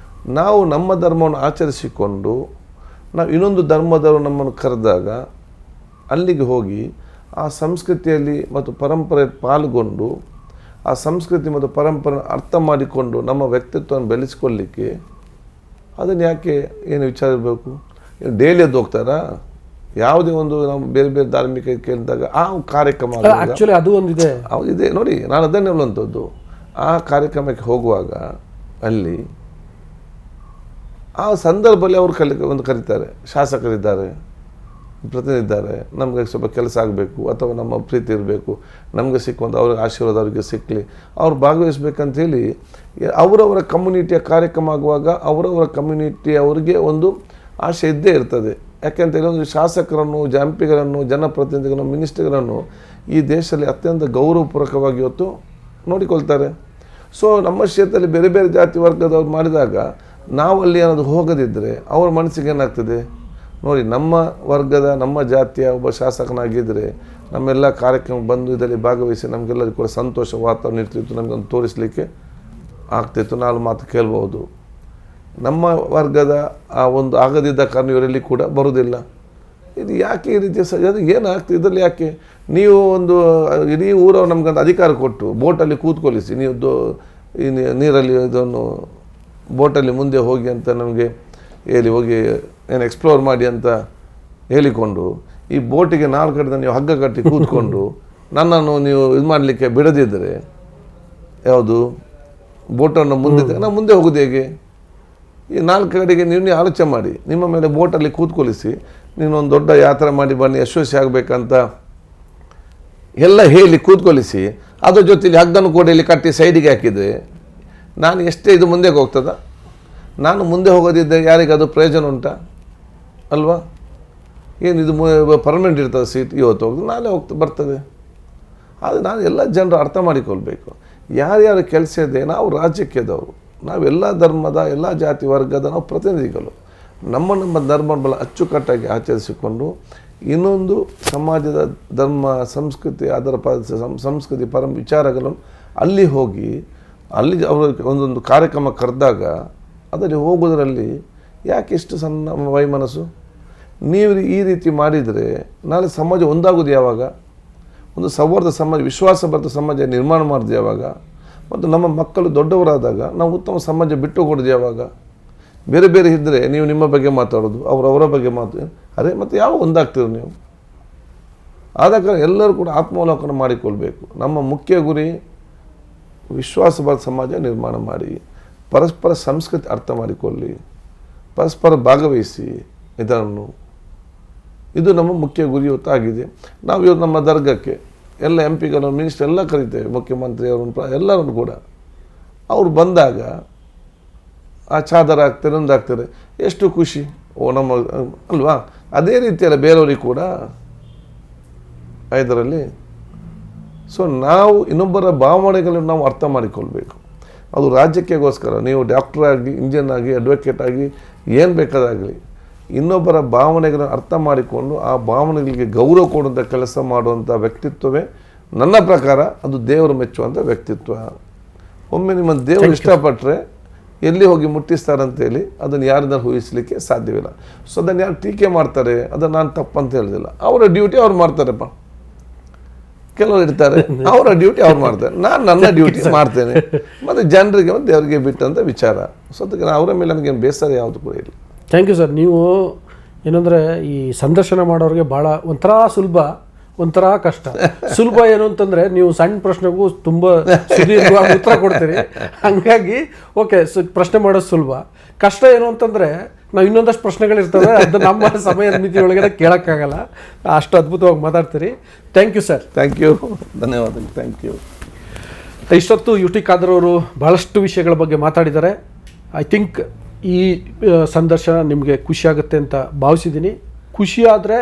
[SPEAKER 1] ನಾವು ನಮ್ಮ ಧರ್ಮವನ್ನು ಆಚರಿಸಿಕೊಂಡು ನಾವು ಇನ್ನೊಂದು ಧರ್ಮದವರು ನಮ್ಮನ್ನು ಕರೆದಾಗ ಅಲ್ಲಿಗೆ ಹೋಗಿ ಆ ಸಂಸ್ಕೃತಿಯಲ್ಲಿ ಮತ್ತು ಪರಂಪರೆ ಪಾಲ್ಗೊಂಡು ಆ ಸಂಸ್ಕೃತಿ ಮತ್ತು ಪರಂಪರೆ ಅರ್ಥ ಮಾಡಿಕೊಂಡು ನಮ್ಮ ವ್ಯಕ್ತಿತ್ವವನ್ನು ಬೆಳೆಸ್ಕೊಳ್ಳಿಕ್ಕೆ ಅದನ್ನು ಯಾಕೆ ಏನು ವಿಚಾರ ಇರಬೇಕು? ಡೈಲಿ ಅದು ಹೋಗ್ತಾರಾ? ಯಾವುದೇ ಒಂದು ನಾವು ಬೇರೆ ಬೇರೆ ಧಾರ್ಮಿಕ ಕೇಳಿದಾಗ ಆ ಕಾರ್ಯಕ್ರಮ
[SPEAKER 2] ಆ್ಯಕ್ಚುಲಿ ಅದು ಒಂದಿದೆ
[SPEAKER 1] ಇದೆ ನೋಡಿ, ನಾನು ಅದನ್ನೇ ಹೇಳುವಂಥದ್ದು. ಆ ಕಾರ್ಯಕ್ರಮಕ್ಕೆ ಹೋಗುವಾಗ ಅಲ್ಲಿ ಆ ಸಂದರ್ಭದಲ್ಲಿ ಅವರು ಒಂದು ಕರೀತಾರೆ, ಶಾಸಕರಿದ್ದಾರೆ, ಪ್ರತಿನಿಧಿ ಇದ್ದಾರೆ, ನಮಗೆ ಸ್ವಲ್ಪ ಕೆಲಸ ಆಗಬೇಕು ಅಥವಾ ನಮ್ಮ ಪ್ರೀತಿ ಇರಬೇಕು, ನಮಗೆ ಸಿಕ್ಕುವಂಥ ಅವ್ರಿಗೆ ಆಶೀರ್ವಾದ ಅವರಿಗೆ ಸಿಕ್ಕಲಿ, ಅವ್ರು ಭಾಗವಹಿಸ್ಬೇಕಂತೇಳಿ ಅವರವರ ಕಮ್ಯುನಿಟಿಯ ಕಾರ್ಯಕ್ರಮ ಆಗುವಾಗ ಅವರವರ ಕಮ್ಯುನಿಟಿ ಅವರಿಗೆ ಒಂದು ಆಶೆ ಇದ್ದೇ ಇರ್ತದೆ. ಯಾಕೆಂತೇಳಿ ಒಂದು ಶಾಸಕರನ್ನು, ಎಂಪಿಗಳನ್ನು, ಜನಪ್ರತಿನಿಧಿಗಳನ್ನು, ಮಿನಿಸ್ಟರ್ಗಳನ್ನು ಈ ದೇಶದಲ್ಲಿ ಅತ್ಯಂತ ಗೌರವಪೂರ್ವಕವಾಗಿ ಇವತ್ತು ನೋಡಿಕೊಳ್ತಾರೆ. ಸೊ ನಮ್ಮ ಕ್ಷೇತ್ರದಲ್ಲಿ ಬೇರೆ ಬೇರೆ ಜಾತಿ ವರ್ಗದವ್ರು ಮಾಡಿದಾಗ ನಾವು ಅಲ್ಲಿ ಏನಾದರೂ ಹೋಗದಿದ್ದರೆ ಅವ್ರ ಮನಸ್ಸಿಗೆ ಏನಾಗ್ತದೆ ನೋಡಿ, ನಮ್ಮ ವರ್ಗದ ನಮ್ಮ ಜಾತಿಯ ಒಬ್ಬ ಶಾಸಕನಾಗಿದ್ದರೆ ನಮ್ಮೆಲ್ಲ ಕಾರ್ಯಕ್ರಮ ಬಂದು ಇದರಲ್ಲಿ ಭಾಗವಹಿಸಿ ನಮಗೆಲ್ಲರಿಗೂ ಕೂಡ ಸಂತೋಷ ವಾತಾವರಣ ಇರ್ತಿತ್ತು, ನಮಗೊಂದು ತೋರಿಸಲಿಕ್ಕೆ ಆಗ್ತಿತ್ತು, ನಾಲ್ಕು ಮಾತು ಕೇಳ್ಬೋದು. ನಮ್ಮ ವರ್ಗದ ಆ ಒಂದು ಆಗದಿದ್ದ ಕಾರಣ ಇವರಲ್ಲಿ ಕೂಡ ಬರೋದಿಲ್ಲ. ಇದು ಯಾಕೆ ಈ ರೀತಿಯ ಅದು ಏನಾಗ್ತದೆ ಇದರಲ್ಲಿ? ಯಾಕೆ ನೀವು ಒಂದು ಇಡೀ ಊರವ್ರು ನಮ್ಗೊಂದು ಅಧಿಕಾರ ಕೊಟ್ಟು ಬೋಟಲ್ಲಿ ಕೂತ್ಕೊಳಿಸಿ, ನೀವು ನೀರಲ್ಲಿ ಇದನ್ನು ಬೋಟಲ್ಲಿ ಮುಂದೆ ಹೋಗಿ ಅಂತ ನಮಗೆ ಹೇಳಿ ಹೋಗಿ ಏನು ಎಕ್ಸ್ಪ್ಲೋರ್ ಮಾಡಿ ಅಂತ ಹೇಳಿಕೊಂಡು ಈ ಬೋಟಿಗೆ 4 ಕಡೆ ನೀವು ಹಗ್ಗ ಕಟ್ಟಿ ಕೂತ್ಕೊಂಡು ನನ್ನನ್ನು ನೀವು ಇದು ಮಾಡಲಿಕ್ಕೆ ಬಿಡದಿದ್ದರೆ ಯಾವುದು ಬೋಟನ್ನು ಮುಂದೆ ನಾವು ಮುಂದೆ ಹೋಗೋದು ಹೇಗೆ? ಈ 4 ಕಡೆಗೆ ನೀವು ಆಲೋಚನೆ ಮಾಡಿ, ನಿಮ್ಮ ಮೇಲೆ ಬೋಟಲ್ಲಿ ಕೂತ್ಕೊಳಿಸಿ ನೀನೊಂದು ದೊಡ್ಡ ಯಾತ್ರೆ ಮಾಡಿ ಬನ್ನಿ ಯಶಸ್ವಿ ಆಗಬೇಕಂತ ಎಲ್ಲ ಹೇಳಿ ಕೂತ್ಕೊಳಿಸಿ ಅದ್ರ ಜೊತೆಲಿ ಹಗ್ಗನ್ನು ಕೂಡ ಇಲ್ಲಿ ಕಟ್ಟಿ ಸೈಡಿಗೆ ಹಾಕಿದರೆ ನಾನು ಎಷ್ಟೇ ಇದು ಮುಂದೆ ಹೋಗ್ತದ? ನಾನು ಮುಂದೆ ಹೋಗೋದಿದ್ದರೆ ಯಾರಿಗದು ಪ್ರಯೋಜನ ಉಂಟಾ ಅಲ್ವಾ? ಏನು ಇದು ಪರ್ಮನೆಂಟ್ ಇರ್ತದೆ ಸೀಟ್, ಇವತ್ತು ಹೋಗ್ತದೆ ನಾಳೆ ಬರ್ತದೆ. ಆದರೆ ನಾನು ಎಲ್ಲ ಜನರು ಅರ್ಥ ಮಾಡಿಕೊಳ್ಬೇಕು, ಯಾರ್ಯಾರ ಕೆಲಸ ಇದೆ, ನಾವು ರಾಜ್ಯಕ್ಕೆದವರು, ನಾವೆಲ್ಲ ಧರ್ಮದ ಎಲ್ಲ ಜಾತಿ ವರ್ಗದ ನಾವು ಪ್ರತಿನಿಧಿಗಳು, ನಮ್ಮ ಧರ್ಮ ಅಚ್ಚುಕಟ್ಟಾಗಿ ಆಚರಿಸಿಕೊಂಡು ಇನ್ನೊಂದು ಸಮಾಜದ ಧರ್ಮ ಸಂಸ್ಕೃತಿ ಅದರ ಸಂಸ್ಕೃತಿ ವಿಚಾರಗಳನ್ನು ಅಲ್ಲಿ ಹೋಗಿ ಅಲ್ಲಿ ಅವರು ಒಂದೊಂದು ಕಾರ್ಯಕ್ರಮ ಕರೆದಾಗ ಅದರಲ್ಲಿ ಹೋಗೋದರಲ್ಲಿ ಯಾಕೆ ಇಷ್ಟು ಸಣ್ಣ ವೈಮನಸ್ಸು? ನೀವು ಈ ರೀತಿ ಮಾಡಿದರೆ ನಾಳೆ ಸಮಾಜ ಒಂದಾಗೋದು ಯಾವಾಗ? ಒಂದು ಸೌಹಾರ್ದ ಸಮಾಜ, ವಿಶ್ವಾಸಬದ್ಧ ಸಮಾಜ ನಿರ್ಮಾಣ ಮಾಡೋದು ಯಾವಾಗ? ಮತ್ತು ನಮ್ಮ ಮಕ್ಕಳು ದೊಡ್ಡವರಾದಾಗ ನಾವು ಉತ್ತಮ ಸಮಾಜ ಬಿಟ್ಟು ಕೊಡೋದು ಯಾವಾಗ? ಬೇರೆ ಬೇರೆ ಇದ್ದರೆ ನೀವು ನಿಮ್ಮ ಬಗ್ಗೆ ಮಾತಾಡೋದು, ಅವರವರ ಬಗ್ಗೆ ಅರೆ ಮತ್ತು ಯಾವಾಗ ಒಂದಾಗ್ತೀರಿ ನೀವು? ಆದ ಕಾರಣ ಎಲ್ಲರೂ ಕೂಡ ಆತ್ಮಾವಲೋಕನ ಮಾಡಿಕೊಳ್ಬೇಕು. ನಮ್ಮ ಮುಖ್ಯ ಗುರಿ ವಿಶ್ವಾಸಬದ್ಧ ಸಮಾಜ ನಿರ್ಮಾಣ ಮಾಡಿ, ಪರಸ್ಪರ ಸಂಸ್ಕೃತಿ ಅರ್ಥ ಮಾಡಿಕೊಳ್ಳಿ, ಪರಸ್ಪರ ಭಾಗವಹಿಸಿ ಇದನ್ನು, ಇದು ನಮ್ಮ ಮುಖ್ಯ ಗುರಿ ಹೊತ್ತಾಗಿದೆ. ನಾವು ಇವತ್ತು ನಮ್ಮ ದರ್ಗಕ್ಕೆ ಎಲ್ಲ ಎಂಪಿಗಳು, ಮಿನಿಸ್ಟರ್ ಎಲ್ಲ ಕರಿತೇವೆ, ಮುಖ್ಯಮಂತ್ರಿಯವರು ಎಲ್ಲರನ್ನು ಕೂಡ. ಅವ್ರು ಬಂದಾಗ ಆ ಚಾದರ ಆಗ್ತಾರೆ, ಒಂದಾಗ್ತಾರೆ, ಎಷ್ಟು ಖುಷಿ ನಮ್ಮ ಅಲ್ವಾ? ಅದೇ ರೀತಿಯಲ್ಲ ಬೇರೆಯವ್ರಿಗೆ ಕೂಡ ಇದರಲ್ಲಿ. ಸೊ ನಾವು ಇನ್ನೊಬ್ಬರ ಭಾವನೆಗಳನ್ನು ನಾವು ಅರ್ಥ ಮಾಡಿಕೊಳ್ಬೇಕು. ಅದು ರಾಜ್ಯಕ್ಕೆಗೋಸ್ಕರ ನೀವು ಡಾಕ್ಟರ್ ಆಗಿ, ಇಂಜಿನಿಯರ್ ಆಗಿ, ಅಡ್ವೊಕೇಟ್ ಆಗಿ, ಏನು ಬೇಕಾದಾಗಲಿ ಇನ್ನೊಬ್ಬರ ಭಾವನೆಗಳನ್ನು ಅರ್ಥ ಮಾಡಿಕೊಂಡು ಆ ಭಾವನೆಗಳಿಗೆ ಗೌರವ ಕೊಡುವಂಥ ಕೆಲಸ ಮಾಡುವಂಥ ವ್ಯಕ್ತಿತ್ವವೇ ನನ್ನ ಪ್ರಕಾರ ಅದು ದೇವರು ಮೆಚ್ಚುವಂಥ ವ್ಯಕ್ತಿತ್ವ. ಒಮ್ಮೆ ನಿಮ್ಮ ದೇವರು ಇಷ್ಟಪಟ್ಟರೆ ಎಲ್ಲಿ ಹೋಗಿ ಮುಟ್ಟಿಸ್ತಾರಂತೇಳಿ ಅದನ್ನು ಯಾರಿಂದ ಊಹಿಸಲಿಕ್ಕೆ ಸಾಧ್ಯವಿಲ್ಲ. ಸೊ ಅದನ್ನು ಯಾರು ಟೀಕೆ ಮಾಡ್ತಾರೆ ಅದನ್ನು ನಾನು ತಪ್ಪಂತ ಹೇಳೋದಿಲ್ಲ. ಅವರ ಡ್ಯೂಟಿ ಅವ್ರು ಮಾಡ್ತಾರಪ್ಪ. ಕೆಲವರು ಇರ್ತಾರೆ ಅವರ ಡ್ಯೂಟಿ ಅವ್ರು ಮಾಡ್ತಾರೆ, ನಾನು ನನ್ನ ಡ್ಯೂಟಿ ಮಾಡ್ತೇನೆ. ಮತ್ತು ಜನರಿಗೆ ಮತ್ತು ದೇವರಿಗೆ ಬಿಟ್ಟಂಥ ವಿಚಾರ. ಸೊ ಅದಕ್ಕೆ ಅವರ ಮೇಲೆ ನನಗೇನು ಬೇಸರ ಯಾವುದು ಕೂಡ ಇಲ್ಲ.
[SPEAKER 2] Thank you sir. ನೀವು ಏನಂದರೆ ಈ ಸಂದರ್ಶನ ಮಾಡೋರಿಗೆ ಭಾಳ ಒಂಥರ ಸುಲಭ, ಒಂಥರ ಕಷ್ಟ. ಸುಲಭ ಏನು ಅಂತಂದರೆ ನೀವು ಸಣ್ಣ ಪ್ರಶ್ನೆಗೂ ತುಂಬ ಸುದೀರ್ಘವಾಗಿ ಉತ್ತರ ಕೊಡ್ತೀರಿ. ಹಾಗಾಗಿ ಓಕೆ, ಪ್ರಶ್ನೆ ಮಾಡೋದು ಸುಲಭ. ಕಷ್ಟ ಏನು ಅಂತಂದರೆ ನಾವು ಇನ್ನೊಂದಷ್ಟು ಪ್ರಶ್ನೆಗಳಿರ್ತವೆ, ಅದು ನಮ್ಮ ಸಮಯದ ಮಿತಿ ಒಳಗಡೆ ಕೇಳೋಕ್ಕಾಗಲ್ಲ. ಅಷ್ಟು ಅದ್ಭುತವಾಗಿ ಮಾತಾಡ್ತೀರಿ. Thank you sir.
[SPEAKER 1] Thank you, ಧನ್ಯವಾದಗಳು. Thank you.
[SPEAKER 2] ಇಷ್ಟೊತ್ತು ಯು ಟಿ ಖಾದರ್ ಅವರು ಭಾಳಷ್ಟು ವಿಷಯಗಳ ಬಗ್ಗೆ ಮಾತಾಡಿದ್ದಾರೆ. ಐ ಥಿಂಕ್ ಈ ಸಂದರ್ಶನ ನಿಮಗೆ ಖುಷಿಯಾಗುತ್ತೆ ಅಂತ ಭಾವಿಸಿದ್ದೀನಿ. ಖುಷಿಯಾದರೆ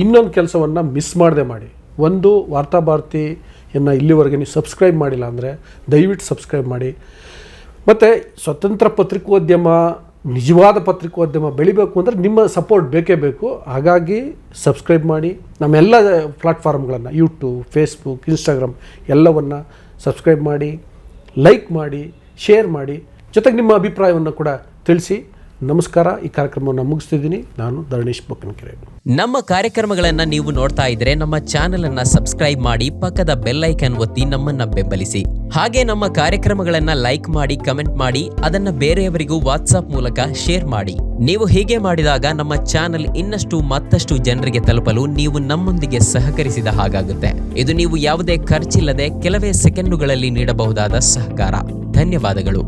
[SPEAKER 2] ಇನ್ನೊಂದು ಕೆಲಸವನ್ನು ಮಿಸ್ ಮಾಡದೆ ಮಾಡಿ. ಒಂದು, ವಾರ್ತಾಭಾರತಿಯನ್ನು ಇಲ್ಲಿವರೆಗೆ ನೀವು ಸಬ್ಸ್ಕ್ರೈಬ್ ಮಾಡಿಲ್ಲ ಅಂದರೆ ದಯವಿಟ್ಟು ಸಬ್ಸ್ಕ್ರೈಬ್ ಮಾಡಿ. ಮತ್ತು ಸ್ವತಂತ್ರ ಪತ್ರಿಕೋದ್ಯಮ, ನಿಜವಾದ ಪತ್ರಿಕೋದ್ಯಮ ಬೆಳಿಬೇಕು ಅಂದರೆ ನಿಮ್ಮ ಸಪೋರ್ಟ್ ಬೇಕೇ ಬೇಕು. ಹಾಗಾಗಿ ಸಬ್ಸ್ಕ್ರೈಬ್ ಮಾಡಿ, ನಮ್ಮೆಲ್ಲ ಪ್ಲಾಟ್ಫಾರ್ಮ್ಗಳನ್ನು ಯೂಟ್ಯೂಬ್, ಫೇಸ್ಬುಕ್, ಇನ್ಸ್ಟಾಗ್ರಾಮ್ ಎಲ್ಲವನ್ನು ಸಬ್ಸ್ಕ್ರೈಬ್ ಮಾಡಿ, ಲೈಕ್ ಮಾಡಿ, ಶೇರ್ ಮಾಡಿ, ಜೊತೆಗೆ ನಿಮ್ಮ ಅಭಿಪ್ರಾಯವನ್ನು ಕೂಡ ತಿಳಿಸಿ. ನಮಸ್ಕಾರ. ಈ ಕಾರ್ಯಕ್ರಮವನ್ನು ಮುಗಿಸ್ತಿದ್ದೀನಿ. ನಾನು ಧರಣೇಶ್ ಬೊಕ್ಕನಕೆರೆ.
[SPEAKER 3] ನಮ್ಮ ಕಾರ್ಯಕ್ರಮಗಳನ್ನು ನೀವು ನೋಡ್ತಾ ಇದ್ರೆ ನಮ್ಮ ಚಾನೆಲ್ ಅನ್ನ ಸಬ್ಸ್ಕ್ರೈಬ್ ಮಾಡಿ, ಪಕ್ಕದ ಬೆಲ್ ಐಕನ್ ಒತ್ತಿ ನಮ್ಮನ್ನ ಬೆಂಬಲಿಸಿ. ಹಾಗೆ ನಮ್ಮ ಕಾರ್ಯಕ್ರಮಗಳನ್ನ ಲೈಕ್ ಮಾಡಿ, ಕಮೆಂಟ್ ಮಾಡಿ, ಅದನ್ನ ಬೇರೆಯವರಿಗೂ ವಾಟ್ಸ್ಆಪ್ ಮೂಲಕ ಶೇರ್ ಮಾಡಿ. ನೀವು ಹೀಗೆ ಮಾಡಿದಾಗ ನಮ್ಮ ಚಾನೆಲ್ ಇನ್ನಷ್ಟು ಮತ್ತಷ್ಟು ಜನರಿಗೆ ತಲುಪಲು ನೀವು ನಮ್ಮೊಂದಿಗೆ ಸಹಕರಿಸಿದ ಹಾಗಾಗುತ್ತೆ. ಇದು ನೀವು ಯಾವುದೇ ಖರ್ಚಿಲ್ಲದೆ ಕೆಲವೇ ಸೆಕೆಂಡುಗಳಲ್ಲಿ ನೀಡಬಹುದಾದ ಸಹಕಾರ. ಧನ್ಯವಾದಗಳು.